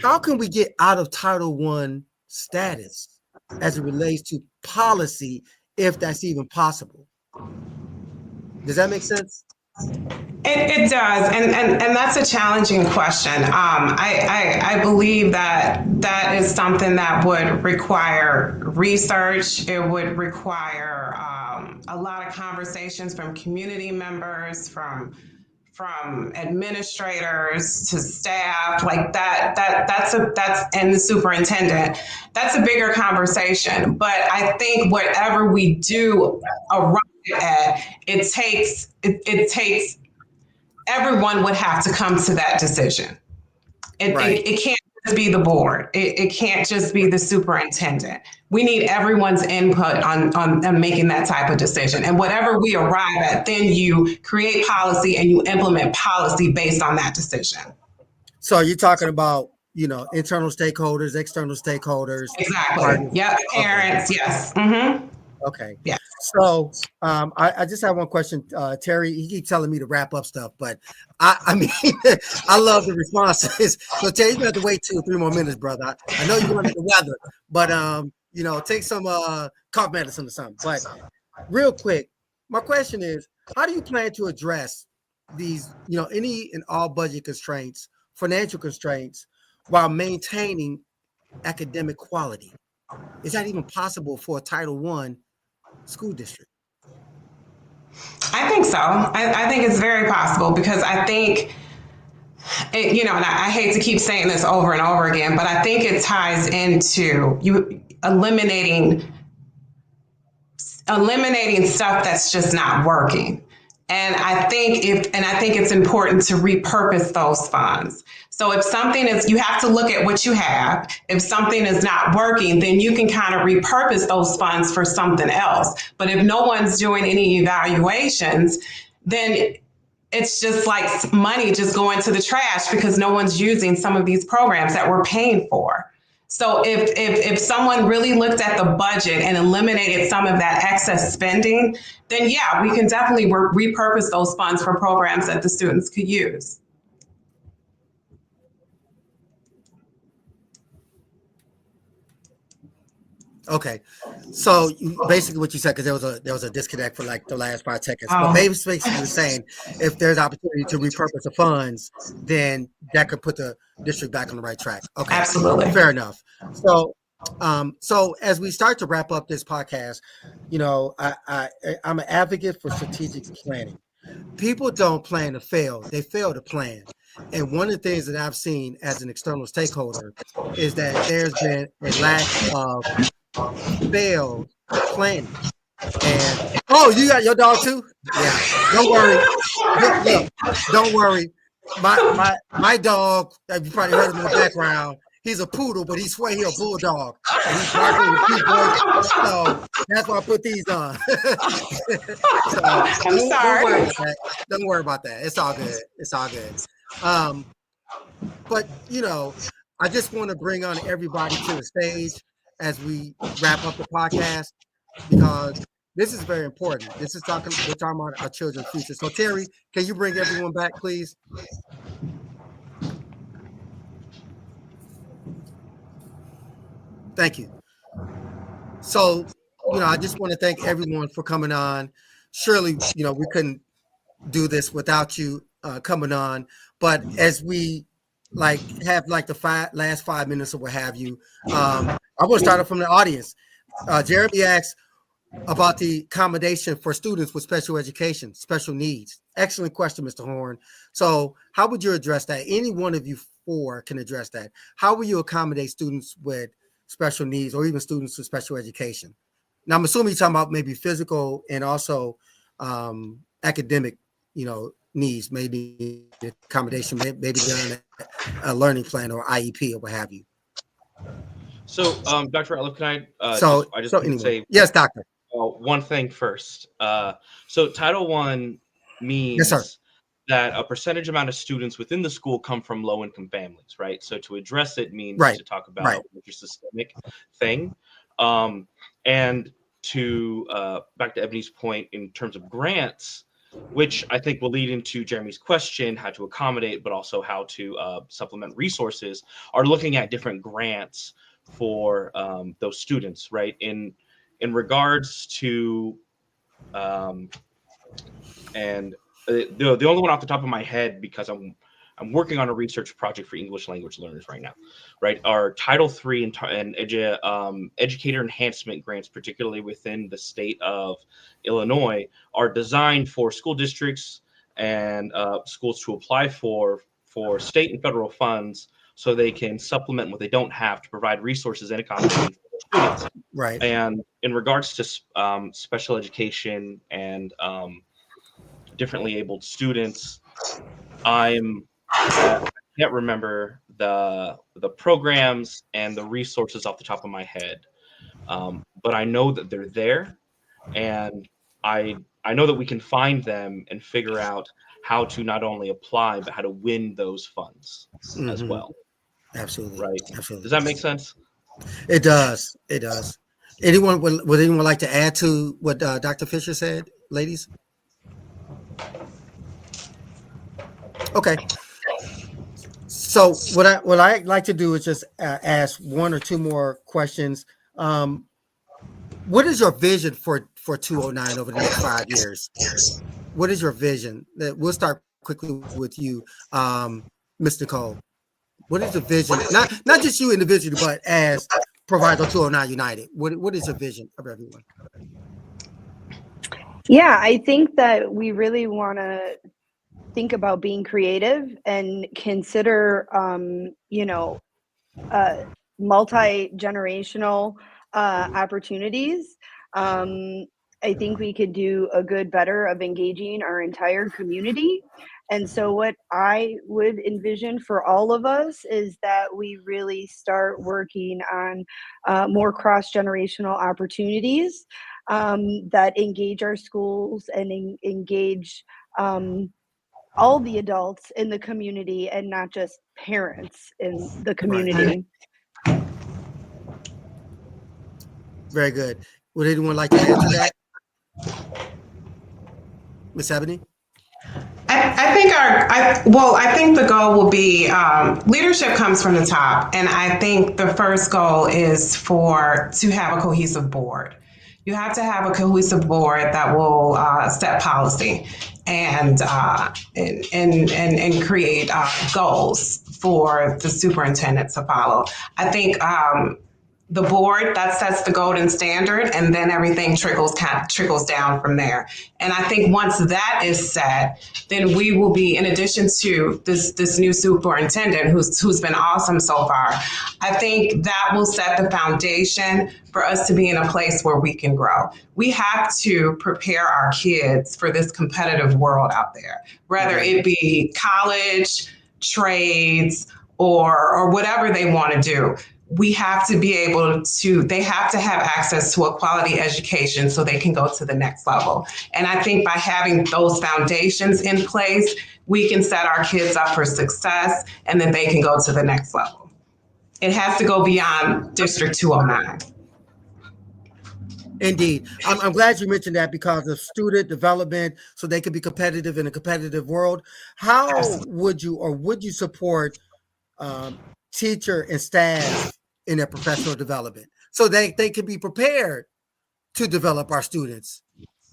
how can we get out of Title I status as it relates to policy, if that's even possible? Does that make sense? It does, and that's a challenging question. I believe that is something that would require research. It would require a lot of conversations from community members, from administrators to staff, like that's and the superintendent. That's a bigger conversation. But I think whatever we do arrive at, it takes everyone would have to come to that decision. It can't just be the board. It can't just be the superintendent. We need everyone's input on making that type of decision. And whatever we arrive at, then you create policy and you implement policy based on that decision. So you're talking about, internal stakeholders, external stakeholders. Exactly. Yep. Parents. Okay. Yes. Mm-hmm. Okay. Yeah. So I just have one question. Terry, he keeps telling me to wrap up stuff, but I mean, I love the responses. So Terry, you have to wait 2 or 3 more minutes, brother. I know you're under the weather, but take some cough medicine or something. But real quick, my question is, how do you plan to address these, any and all budget constraints, financial constraints, while maintaining academic quality? Is that even possible for a Title I school district? I think so. I think it's very possible, because I think, and I hate to keep saying this over and over again, but I think it ties into you eliminating stuff that's just not working. And I think it's important to repurpose those funds. So if something is, you have to look at what you have. If something is not working, then you can kind of repurpose those funds for something else. But if no one's doing any evaluations, then it's just like money just going to the trash, because no one's using some of these programs that we're paying for. So if someone really looked at the budget and eliminated some of that excess spending, then yeah, we can definitely repurpose those funds for programs that the students could use. Okay, so basically what you said, because there was a disconnect for like the last 5 seconds. But basically you're saying, if there's opportunity to repurpose the funds, then that could put the district back on the right track. Okay, absolutely, fair enough. So, so as we start to wrap up this podcast, I'm an advocate for strategic planning. People don't plan to fail; they fail to plan. And one of the things that I've seen as an external stakeholder is that there's been a lack of failed planning. And you got your dog too? Yeah. Don't worry. Look, don't worry. My dog, you probably heard him in the background. He's a poodle, but he's swear he's a bulldog. And he's barking with 2 boys. So that's why I put these on. I'm sorry. Don't worry about that. It's all good. It's all good. But I just want to bring on everybody to the stage as we wrap up the podcast, because this is very important. We're talking about our children's future. So Terry, can you bring everyone back, please? Thank you. So, I just want to thank everyone for coming on. Surely, we couldn't do this without you coming on. But as we have the last 5 minutes or what have you, I want to start off from the audience. Jeremy asks about the accommodation for students with special education, special needs. Excellent question, Mr. Horn. So how would you address that? Any one of you four can address that. How will you accommodate students with special needs or even students with special education? Now, I'm assuming you're talking about maybe physical and also academic, needs, maybe accommodation, maybe done a learning plan or IEP or what have you. So, Dr. Ratliff, can I say yes, doctor. One thing first. So Title I means that a percentage amount of students within the school come from low-income families, right? So to address it means to talk about a systemic thing. And to back to Ebony's point in terms of grants, which I think will lead into Jeremy's question, how to accommodate, but also how to supplement resources, are looking at different grants for those students, right? In regards to, and the only one off the top of my head, because I'm working on a research project for English language learners right now, right? Our Title III and educator enhancement grants, particularly within the state of Illinois, are designed for school districts and schools to apply for state and federal funds so they can supplement what they don't have to provide resources and accommodation for their students. Right. And in regards to special education and differently abled students, I can't remember the programs and the resources off the top of my head, but I know that they're there, and I know that we can find them and figure out how to not only apply but how to win those funds as well. Absolutely. Right. Absolutely. Does that make sense? It does. It does. Would anyone like to add to what Dr. Fisher said, ladies? Okay. So what I like to do is just ask one or two more questions. What is your vision for 209 over the next 5 years? What is your vision? We'll start quickly with you, Ms. Nicole. What is the vision? Not just you individually, but as Proviso 209 United. What is your vision of everyone? Yeah, I think that we really want to think about being creative and consider, multi-generational opportunities. I think we could do a good better of engaging our entire community. And so what I would envision for all of us is that we really start working on more cross-generational opportunities that engage our schools and engage all the adults in the community and not just parents in the community. Right. Very good. Would anyone like to add to that? Ms. Ebony? I think the goal will be leadership comes from the top, and I think the first goal is to have a cohesive board. You have to have a cohesive board that will set policy and create goals for the superintendent to follow. I think the board that sets the golden standard, and then everything trickles down from there. And I think once that is set, then we will be, in addition to this new superintendent who's been awesome so far, I think that will set the foundation for us to be in a place where we can grow. We have to prepare our kids for this competitive world out there, whether it be college, trades, or whatever they want to do. we have to be able to, they have to have access to a quality education so they can go to the next level. And I think by having those foundations in place, we can set our kids up for success, and then they can go to the next level. It has to go beyond District 209. Indeed. I'm glad you mentioned that because of student development, so they can be competitive in a competitive world. How would you support teacher and staff in their professional development so they can be prepared to develop our students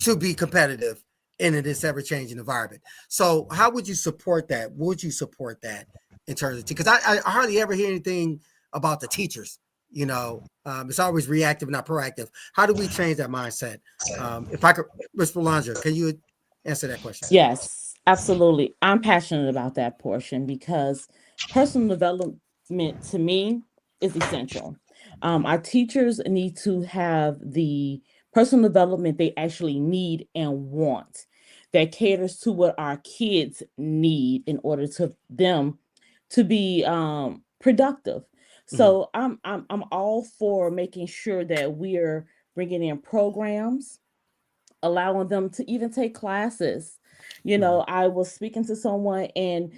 to be competitive in this ever-changing environment? So how would you support that? Would you support that in terms of, because I hardly ever hear anything about the teachers, it's always reactive, not proactive. How do we change that mindset? If I could, Ms. Rolanda, can you answer that question? Yes, absolutely. I'm passionate about that portion because personal development to me is essential. Our teachers need to have the personal development they actually need and want that caters to what our kids need in order to them to be productive. So I'm all for making sure that we're bringing in programs, allowing them to even take classes. I was speaking to someone, and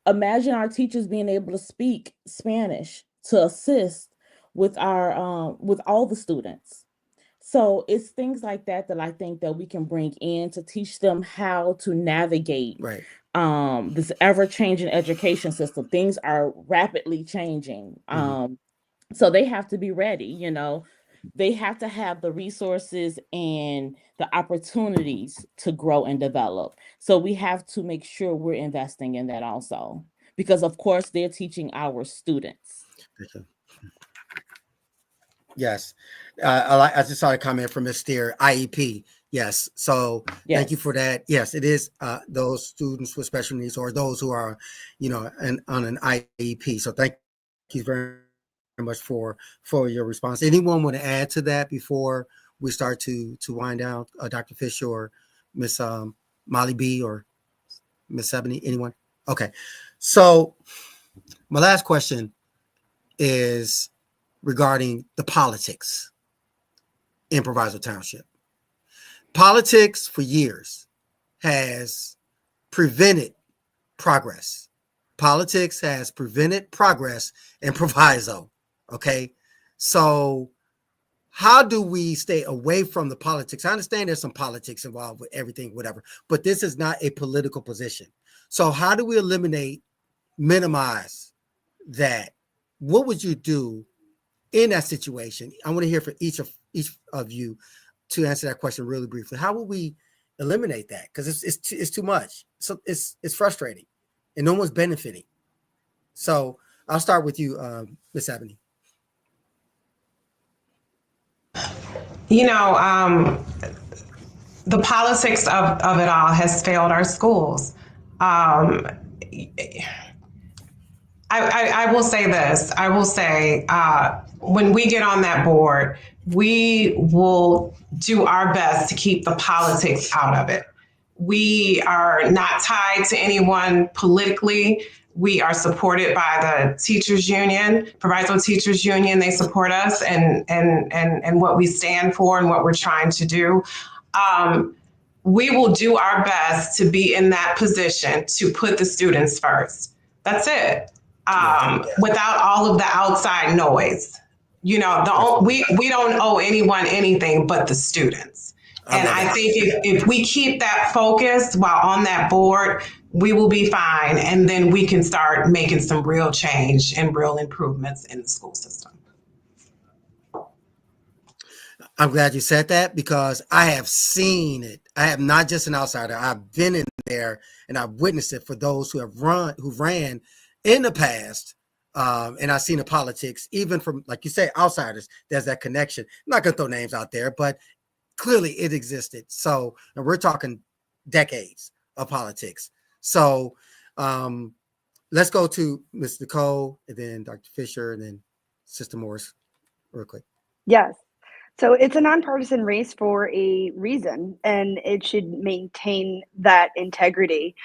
imagine our teachers being able to speak Spanish to assist with our with all the students. So it's things like that that I think that we can bring in to teach them how to navigate Right. this ever-changing education system. Things are rapidly changing. So they have to be ready. They have to have the resources and the opportunities to grow and develop. So we have to make sure we're investing in that also, because of course they're teaching our students. Yes. I just saw a comment from Ms. Steer, IEP. Yes. So thank you for that. Yes, it is those students with special needs or those who are, on an IEP. So thank you very much for your response. Anyone want to add to that before we start to wind down? Dr. Fisher or Miss Molley Bee or Miss Ebony? Anyone? Okay. So my last question is regarding the politics in Proviso Township. Politics for years has prevented progress. Politics has prevented progress in Proviso. Okay. So how do we stay away from the politics? I understand there's some politics involved with everything, whatever, but this is not a political position. So how do we minimize that? What would you do in that situation? I want to hear from each of you to answer that question really briefly. How will we eliminate that? Because it's too much. So it's frustrating, and no one's benefiting. So I'll start with you, Miss Ebony. The politics of it all has failed our schools. I will say this. I will say when we get on that board, we will do our best to keep the politics out of it. We are not tied to anyone politically. We are supported by the teachers union, Proviso Teachers Union. They support us and what we stand for and what we're trying to do. We will do our best to be in that position to put the students first. That's it. Without all of the outside noise. We don't owe anyone anything but the students. And I think if we keep that focused while on that board, we will be fine. And then we can start making some real change and real improvements in the school system. I'm glad you said that because I have seen it. I am not just an outsider. I've been in there and I've witnessed it for those who ran in the past. And I've seen the politics, even from, like you say, outsiders. There's that connection. I'm not going to throw names out there, but clearly it existed. So, and we're talking decades of politics. So let's go to Ms. Nicole and then Dr. Fisher and then Sister Morris real quick. Yes. So it's a nonpartisan race for a reason, and it should maintain that integrity.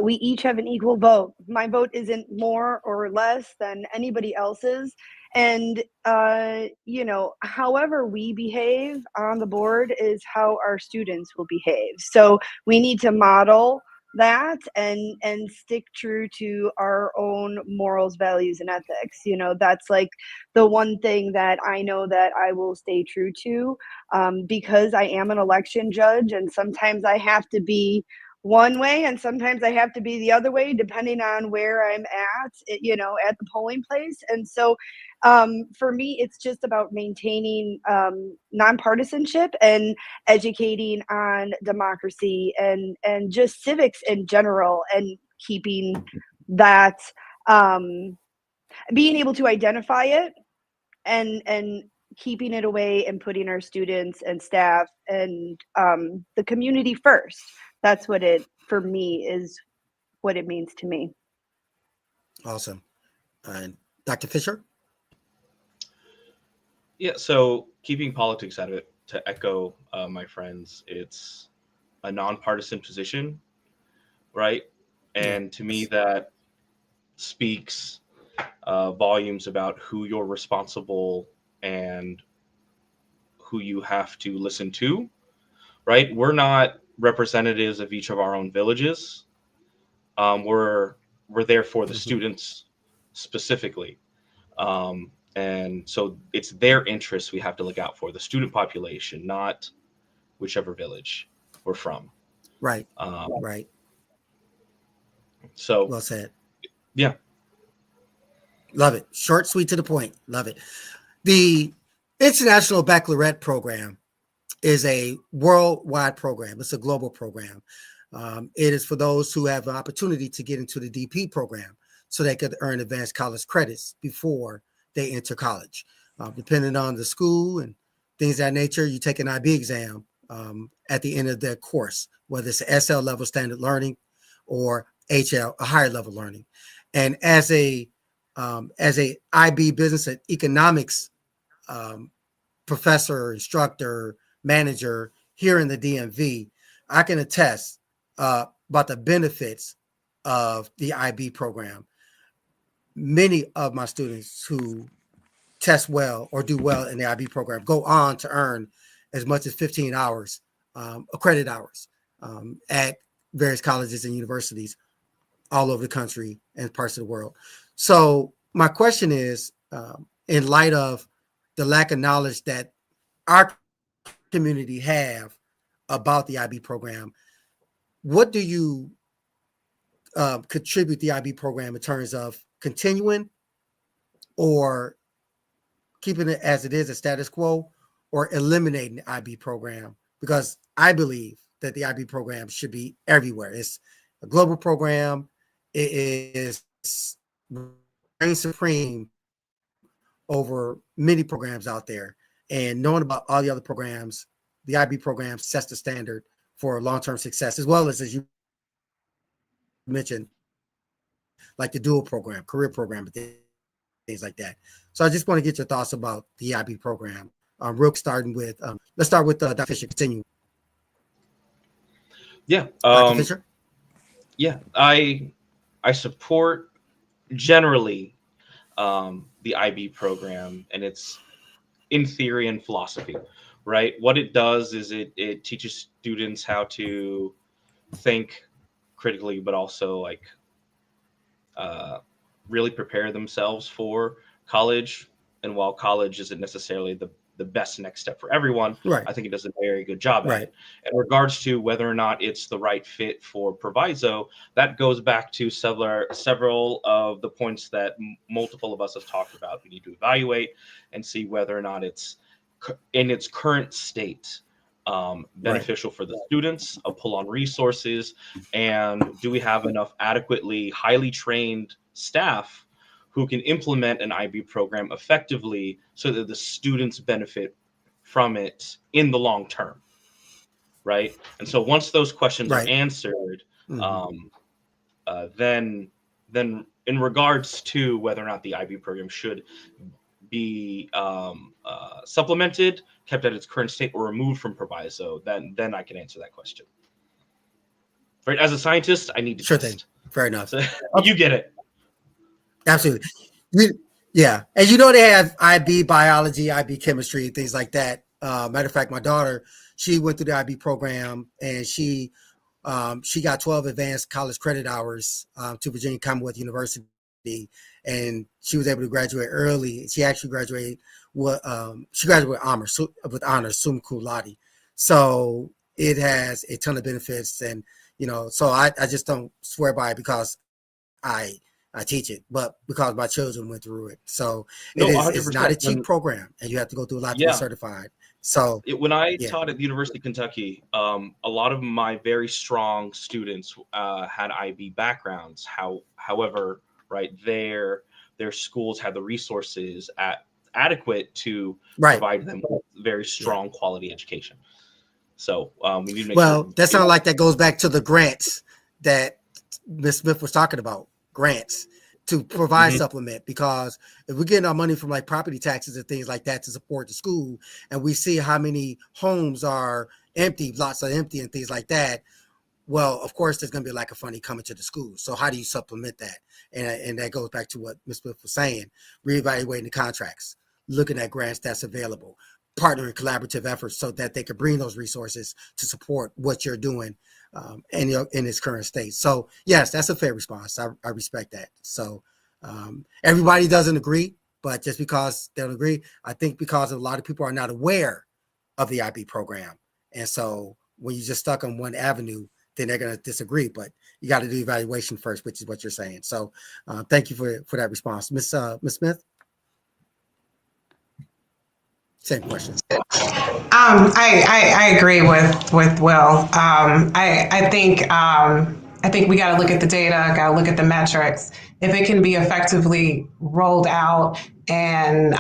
We each have an equal vote. My vote isn't more or less than anybody else's, And however we behave on the board is how our students will behave. So we need to model that and stick true to our own morals, values, and ethics. That's like the one thing that I know that I will stay true to, because I am an election judge, and sometimes I have to be one way and sometimes I have to be the other way depending on where I'm at at the polling place. And so for me, it's just about maintaining nonpartisanship and educating on democracy and just civics in general, and keeping that, being able to identify it and keeping it away, and putting our students and staff and the community first. That's what it, for me, is what it means to me. Awesome. And Dr. Fisher? Yeah, so keeping politics out of it, to echo my friends, it's a nonpartisan position, right? And to me, that speaks volumes about who you're responsible and who you have to listen to, right? We're not representatives of each of our own villages. We're there for the students specifically. And so it's their interests we have to look out for, the student population, not whichever village we're from. Right. Right. So well said. Yeah. Love it. Short, sweet, to the point. Love it. The International Baccalaureate Program is a worldwide program. It's a global program. It is for those who have an opportunity to get into the DP program so they could earn advanced college credits before they enter college. Depending on the school and things of that nature, you take an IB exam at the end of their course, whether it's a SL level standard learning or HL, a higher level learning. And as a IB business and economics professor, instructor, manager here in the DMV, I can attest about the benefits of the IB program. Many of my students who test well or do well in the IB program go on to earn as much as 15 hours, accredited hours, at various colleges and universities all over the country and parts of the world. So my question is, in light of the lack of knowledge that our community have about the IB program, what do you contribute the IB program in terms of continuing or keeping it as it is, a status quo, or eliminating the IB program? Because I believe that the IB program should be everywhere. It's a global program. It is reign supreme over many programs out there. And knowing about all the other programs, the IB program sets the standard for long-term success, as well as you mentioned, like the dual program, career program, things like that. So I just want to get your thoughts about the IB program. Real starting with, let's start with Dr. Fisher. Continue. Yeah. Dr. Fisher? Yeah, I support generally the IB program, and it's in theory and philosophy, right? What it does is it teaches students how to think critically, but also like really prepare themselves for college. And while college isn't necessarily the best next step for everyone, right, I think it does a very good job at it. In regards to whether or not it's the right fit for Proviso, that goes back to several of the points that multiple of us have talked about. We need to evaluate and see whether or not it's in its current state beneficial for the students, a pull on resources, and do we have enough adequately highly trained staff who can implement an IB program effectively so that the students benefit from it in the long term, right? And so once those questions are answered, then in regards to whether or not the IB program should be supplemented, kept at its current state, or removed from Proviso, then I can answer that question. Right? As a scientist, I need to sure test. Thing. Fair enough. So, you get it. Absolutely. Yeah, and you know they have IB biology, IB chemistry, things like that. Matter of fact, my daughter, she went through the IB program, and she got 12 advanced college credit hours to Virginia Commonwealth University, and she was able to graduate early. She actually graduated with with honors, summa cum laude. So it has a ton of benefits, and so I just don't swear by it because I teach it, but because my children went through it. So No, it's not a 100%. cheap program, and you have to go through a lot to be Yeah. certified. So When I yeah, taught at the University of Kentucky, a lot of my very strong students had IB backgrounds. However, right, their schools had the resources adequate to right. provide them with very Yeah. strong quality education. So we need to make Well, sure. that sounds like that goes back to the grants that Ms. Smith was talking about. Grants to provide Mhm. supplement, because if we're getting our money from like property taxes and things like that to support the school, and we see how many homes are empty, lots are empty and things like that, well, of course there's going to be a lack of funding coming to the school. So how do you supplement that? And that goes back to what Ms. Smith was saying, reevaluating the contracts, looking at grants that's available, partnering collaborative efforts so that they can bring those resources to support what you're doing in its current state. So yes, that's a fair response. I respect that. So everybody doesn't agree, but just because they don't agree, I think because a lot of people are not aware of the IB program. And so when you're just stuck on one avenue, then they're going to disagree, but you got to do evaluation first, which is what you're saying. So thank you for that response. Miss Smith? Same question. I agree with Will. I think we got to look at the data, got to look at the metrics. If it can be effectively rolled out, and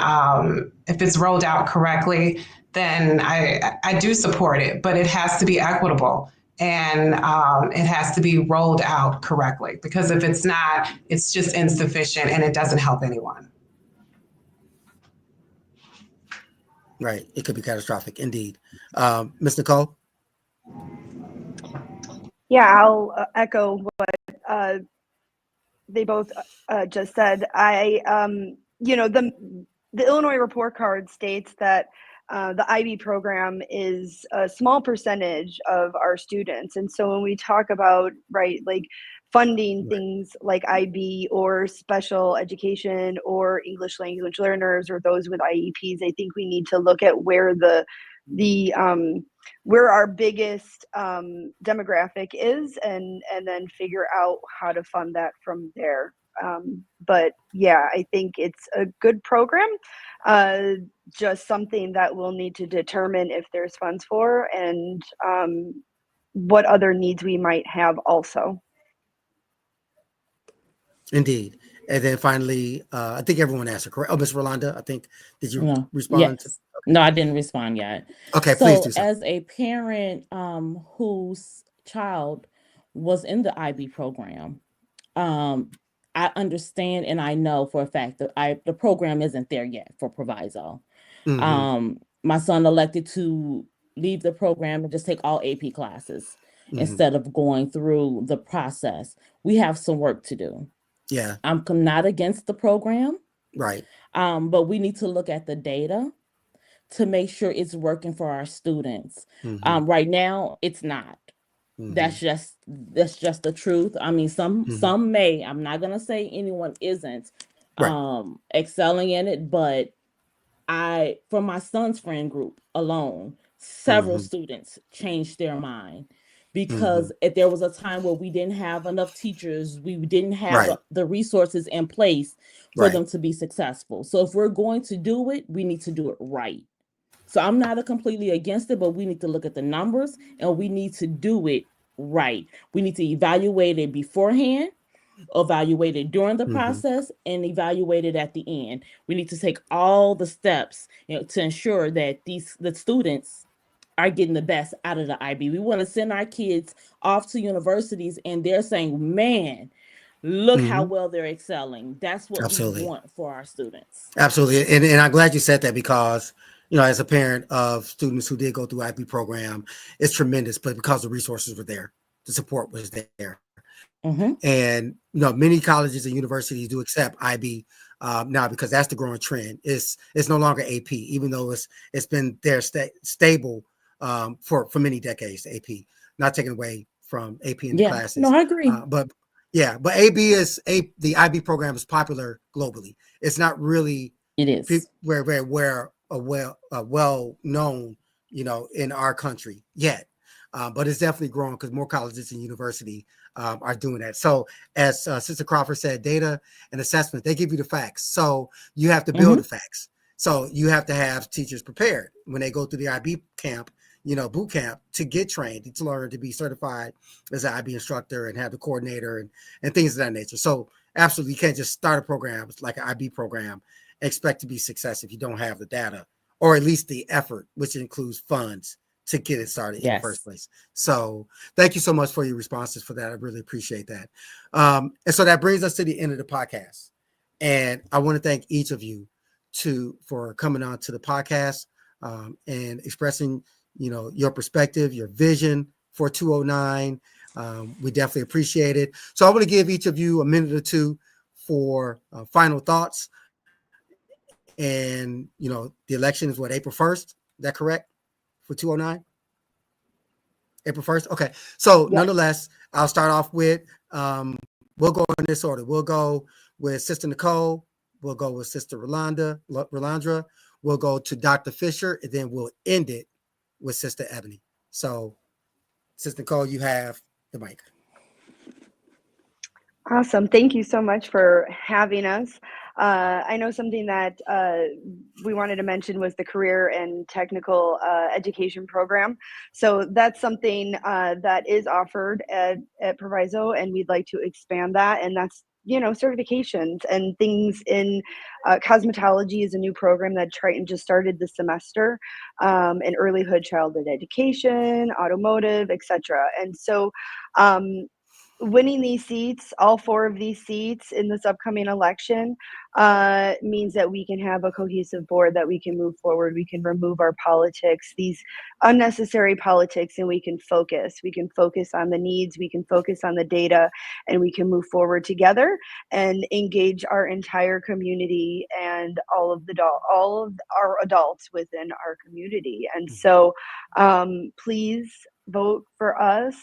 if it's rolled out correctly, then I do support it. But it has to be equitable, and it has to be rolled out correctly. Because if it's not, it's just insufficient, and it doesn't help anyone. Right. It could be catastrophic indeed. Miss Nicole? Yeah, I'll echo what they both just said. The Illinois report card states that the IB program is a small percentage of our students, and so when we talk about like funding Right. things like IB or special education or English language learners or those with IEPs, I think we need to look at where where our biggest demographic is, and then figure out how to fund that from there. But yeah, I think it's a good program, just something that we'll need to determine if there's funds for, and what other needs we might have also. Indeed. And then finally, I think everyone asked her, correct? Oh, Miss Rolanda, I think, did you No. respond? Yes. No, I didn't respond yet. Okay, please So do so. as a parent whose child was in the IB program, I understand and I know for a fact that the program isn't there yet for Proviso. Mhm, My son elected to leave the program and just take all AP classes mhm. instead of going through the process. We have some work to do. Yeah, I'm not against the program, right. but we need to look at the data to make sure it's working for our students. Mhm, Right now, it's not. That's mhm, just the truth. I mean, mhm. some may. I'm not gonna say anyone isn't Right. excelling in it, but for my son's friend group alone, several Mhm, students changed their mind mhm. because if there was a time where we didn't have enough teachers, we didn't have Right, the resources in place for right. them to be successful. So if we're going to do it, we need to do it right. So I'm not completely against it, but we need to look at the numbers and we need to do it right. We need to evaluate it beforehand, evaluate it during the Mhm, process, and evaluate it at the end. We need to take all the steps, to ensure that the students are getting the best out of the IB. We want to send our kids off to universities and they're saying, man, look how mhm. well they're excelling. That's what we Absolutely. want for our students. Absolutely. And I'm glad you said that because, as a parent of students who did go through IB program, it's tremendous, but because the resources were there, the support was there. Mm-hmm. And, many colleges and universities do accept IB now, because that's the growing trend. It's no longer AP, even though it's been there stable for many decades. AP, not taken away from AP in the classes. No, I agree. But the IB program is popular globally. It's not really where well known, in our country yet. But it's definitely growing because more colleges and university are doing that. So as Sister Crawford said, data and assessment, they give you the facts. So you have to build the facts. So you have to have teachers prepared when they go through the IB camp, boot camp, to get trained, to learn to be certified as an IB instructor and have the coordinator and things of that nature. So absolutely, you can't just start a program like an IB program, expect to be successful if you don't have the data, or at least the effort, which includes funds to get it started in the first place. So thank you so much for your responses for that. I really appreciate that. And so that brings us to the end of the podcast. And I want to thank each of you for coming on to the podcast and expressing, your perspective, your vision for 209. We definitely appreciate it. So I want to give each of you a minute or two for final thoughts. And, the election is April 1st? Is that correct? For 209? April 1st? Okay. So nonetheless, I'll start off with, we'll go in this order. We'll go with Sister Nicole. We'll go with Sister Rolanda. We'll go to Dr. Fisher, and then we'll end it with Sister Ebony. So, Sister Nicole, you have the mic. Awesome. Thank you so much for having us. I know something that we wanted to mention was the career and technical education program. So that's something that is offered at Proviso, and we'd like to expand that. And that's, certifications and things in cosmetology is a new program that Triton just started this semester, in earlyhood childhood education, automotive, etc. And so winning these seats, all 4 of these seats in this upcoming election, means that we can have a cohesive board, that we can move forward, we can remove our politics, these unnecessary politics, and we can focus. We can focus on the needs, we can focus on the data, and we can move forward together and engage our entire community and all of our adults within our community. And so please vote for us.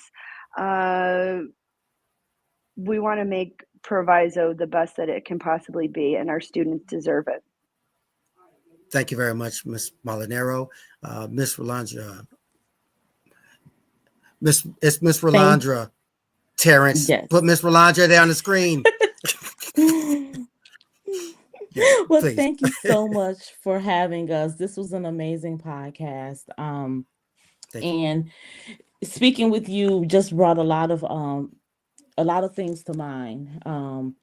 We want to make Proviso the best that it can possibly be, and our students deserve it. Thank you very much, Ms. Molinaro. Ms. Rolanda. Miss Rolanda Terrence. Yes. Put Miss Rolanda there on the screen. Well, thank you so much for having us. This was an amazing podcast. And speaking with you just brought a lot of things to mind.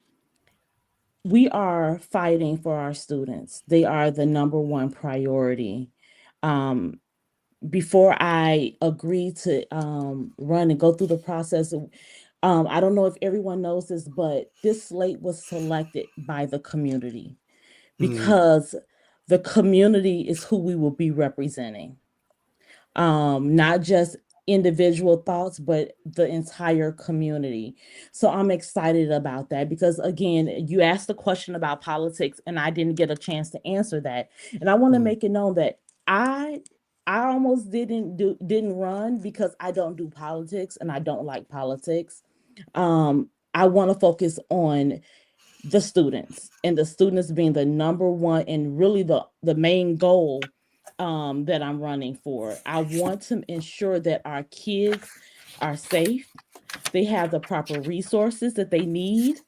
We are fighting for our students. They are the number one priority. Before I agreed to run and go through the process, I don't know if everyone knows this, but this slate was selected by the community because the community is who we will be representing. Not just individual thoughts, but the entire community. So I'm excited about that because, again, you asked a question about politics and I didn't get a chance to answer that. And I want to make it known that I almost didn't run because I don't do politics and I don't like politics. I want to focus on the students, and the students being the number one and really the main goal that I'm running for. I want to ensure that our kids are safe, they have the proper resources that they need,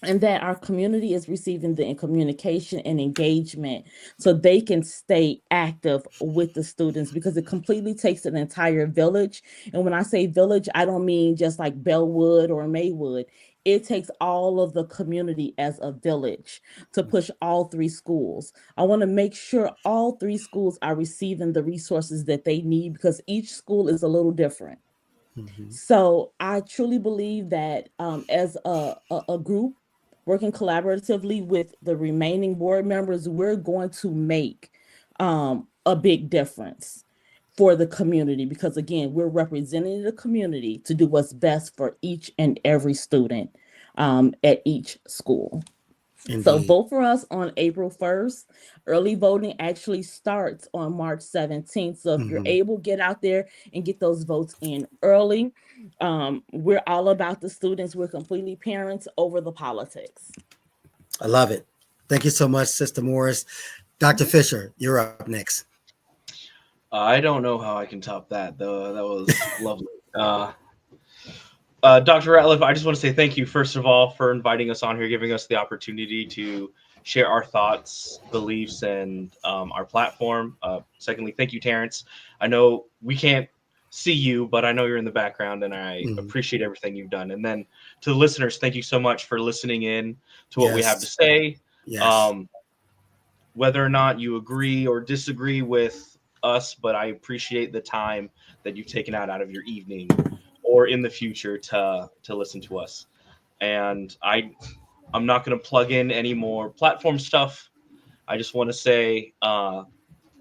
and that our community is receiving the communication and engagement so they can stay active with the students, because it completely takes an entire village. And when I say village, I don't mean just like Bellwood or Maywood. It takes all of the community as a village to push all 3 schools. I want to make sure all 3 schools are receiving the resources that they need, because each school is a little different. So I truly believe that as a group, working collaboratively with the remaining board members, we're going to make a big difference for the community, because again, we're representing the community to do what's best for each and every student at each school. So Indeed. vote for us on April 1st. Early voting actually starts on March 17th. So if you're Mhm. able, get out there and get those votes in early. We're all about the students. We're completely parents over the politics. I love it. Thank you so much, Sister Morris. Dr. Mhm. Fisher, you're up next. I don't know how I can top that, though. That was lovely. Dr. Ratliff, I just want to say thank you, first of all, for inviting us on here, giving us the opportunity to share our thoughts, beliefs, and our platform. Secondly, thank you, Terrence. I know we can't see you, but I know you're in the background, and I Mhm. appreciate everything you've done. And then to the listeners, thank you so much for listening in to what we have to Yes. say. Yes. Whether or not you agree or disagree with us, but I appreciate the time that you've taken out of your evening or in the future to listen to us. And I'm not going to plug in any more platform stuff. I just want to say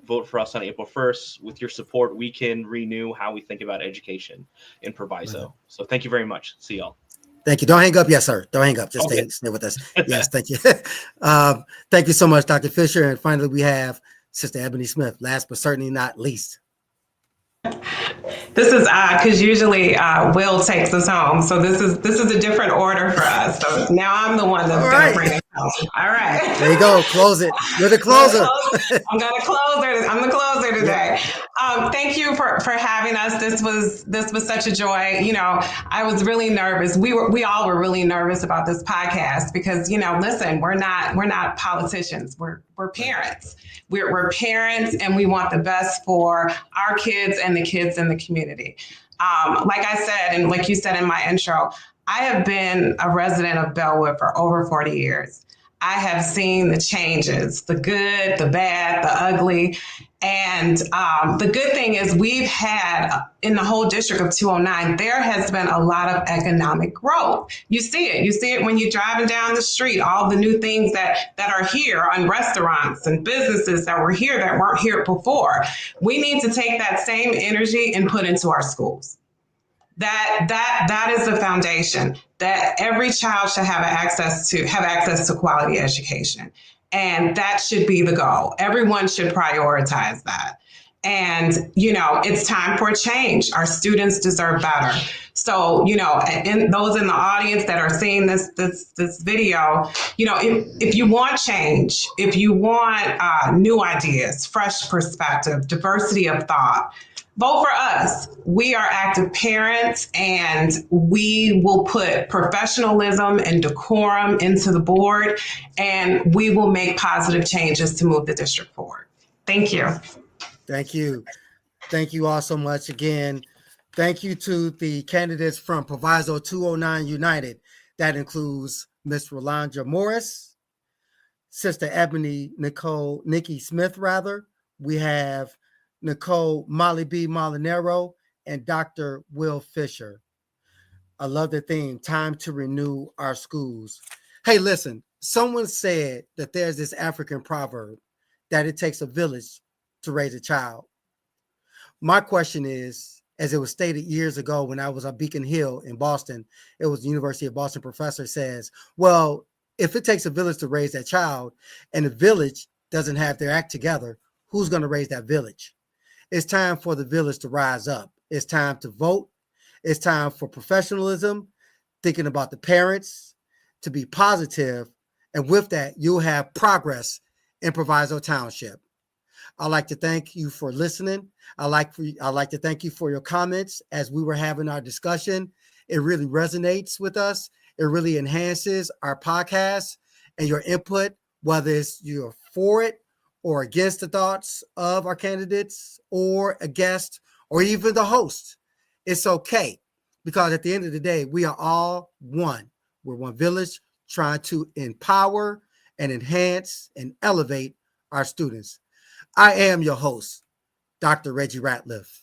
vote for us on April 1st. With your support, we can renew how we think about education in Proviso. So thank you very much. See y'all. Thank you. Don't hang up. Yes, sir. Don't hang up. Just Okay. stay with us. Yes, thank you. Thank you so much, Dr. Fisher. And finally, we have Sister Ebony Smith, last but certainly not least. This is odd because usually Will takes us home. So this is a different order for us. So now I'm the one that's All going to right. bring us home. All right. There you go. Close it. You're the closer. I'm going to close it. I'm the closer today. Thank you for having us. This was such a joy. You know, I was really nervous. We all were really nervous about this podcast because, you know, listen, we're not politicians. We're parents. We're parents, and we want the best for our kids and the kids in the community. Like I said, and like you said in my intro, I have been a resident of Bellwood for over 40 years. I have seen the changes, the good, the bad, the ugly. And the good thing is we've had in the whole district of 209, there has been a lot of economic growth. You see it. You see it when you're driving down the street, all the new things that are here on restaurants and businesses that were here that weren't here before. We need to take that same energy and put into our schools. That is the foundation, that every child should have access to quality education. And that should be the goal. Everyone should prioritize that. And, you know, it's time for a change. Our students deserve better. So, you know, and those in the audience that are seeing this video, you know, if you want change, if you want new ideas, fresh perspective, diversity of thought, vote for us. We are active parents, and we will put professionalism and decorum into the board, and we will make positive changes to move the district forward. Thank you. Thank you. Thank you all so much again. Thank you to the candidates from Proviso 209 United. That includes Miss Rolanda Moris, Sister Ebony Nikki Smith, rather. We have Nicole Molley Bee Molinaro and Dr. Will Fisher. I love the theme, time to renew our schools. Hey, listen, someone said that there's this African proverb that it takes a village to raise a child. My question is, as it was stated years ago when I was on Beacon Hill in Boston, it was the University of Boston professor says, well, if it takes a village to raise that child and the village doesn't have their act together, who's going to raise that village? It's time for the village to rise up. It's time to vote. It's time for professionalism, thinking about the parents, to be positive. And with that, you'll have progress in Proviso Township. I'd like to thank you for listening. I'd like to thank you for your comments as we were having our discussion. It really resonates with us. It really enhances our podcast, and your input, whether it's you're for it or against the thoughts of our candidates or a guest or even the host. It's okay, because at the end of the day, we are all one. We're one village trying to empower and enhance and elevate our students. I am your host, Dr. Reggie Ratliff.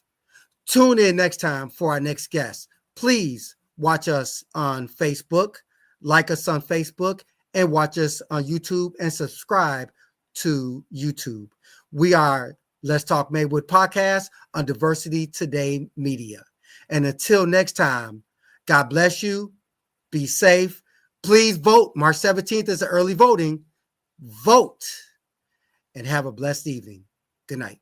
Tune in next time for our next guest. Please watch us on Facebook, like us on Facebook, and watch us on YouTube and subscribe to YouTube. We are Let's Talk Maywood podcast on Diversity Today Media. And until next time, God bless you. Be safe. Please vote. March 17th is the early voting. Vote and have a blessed evening. Good night.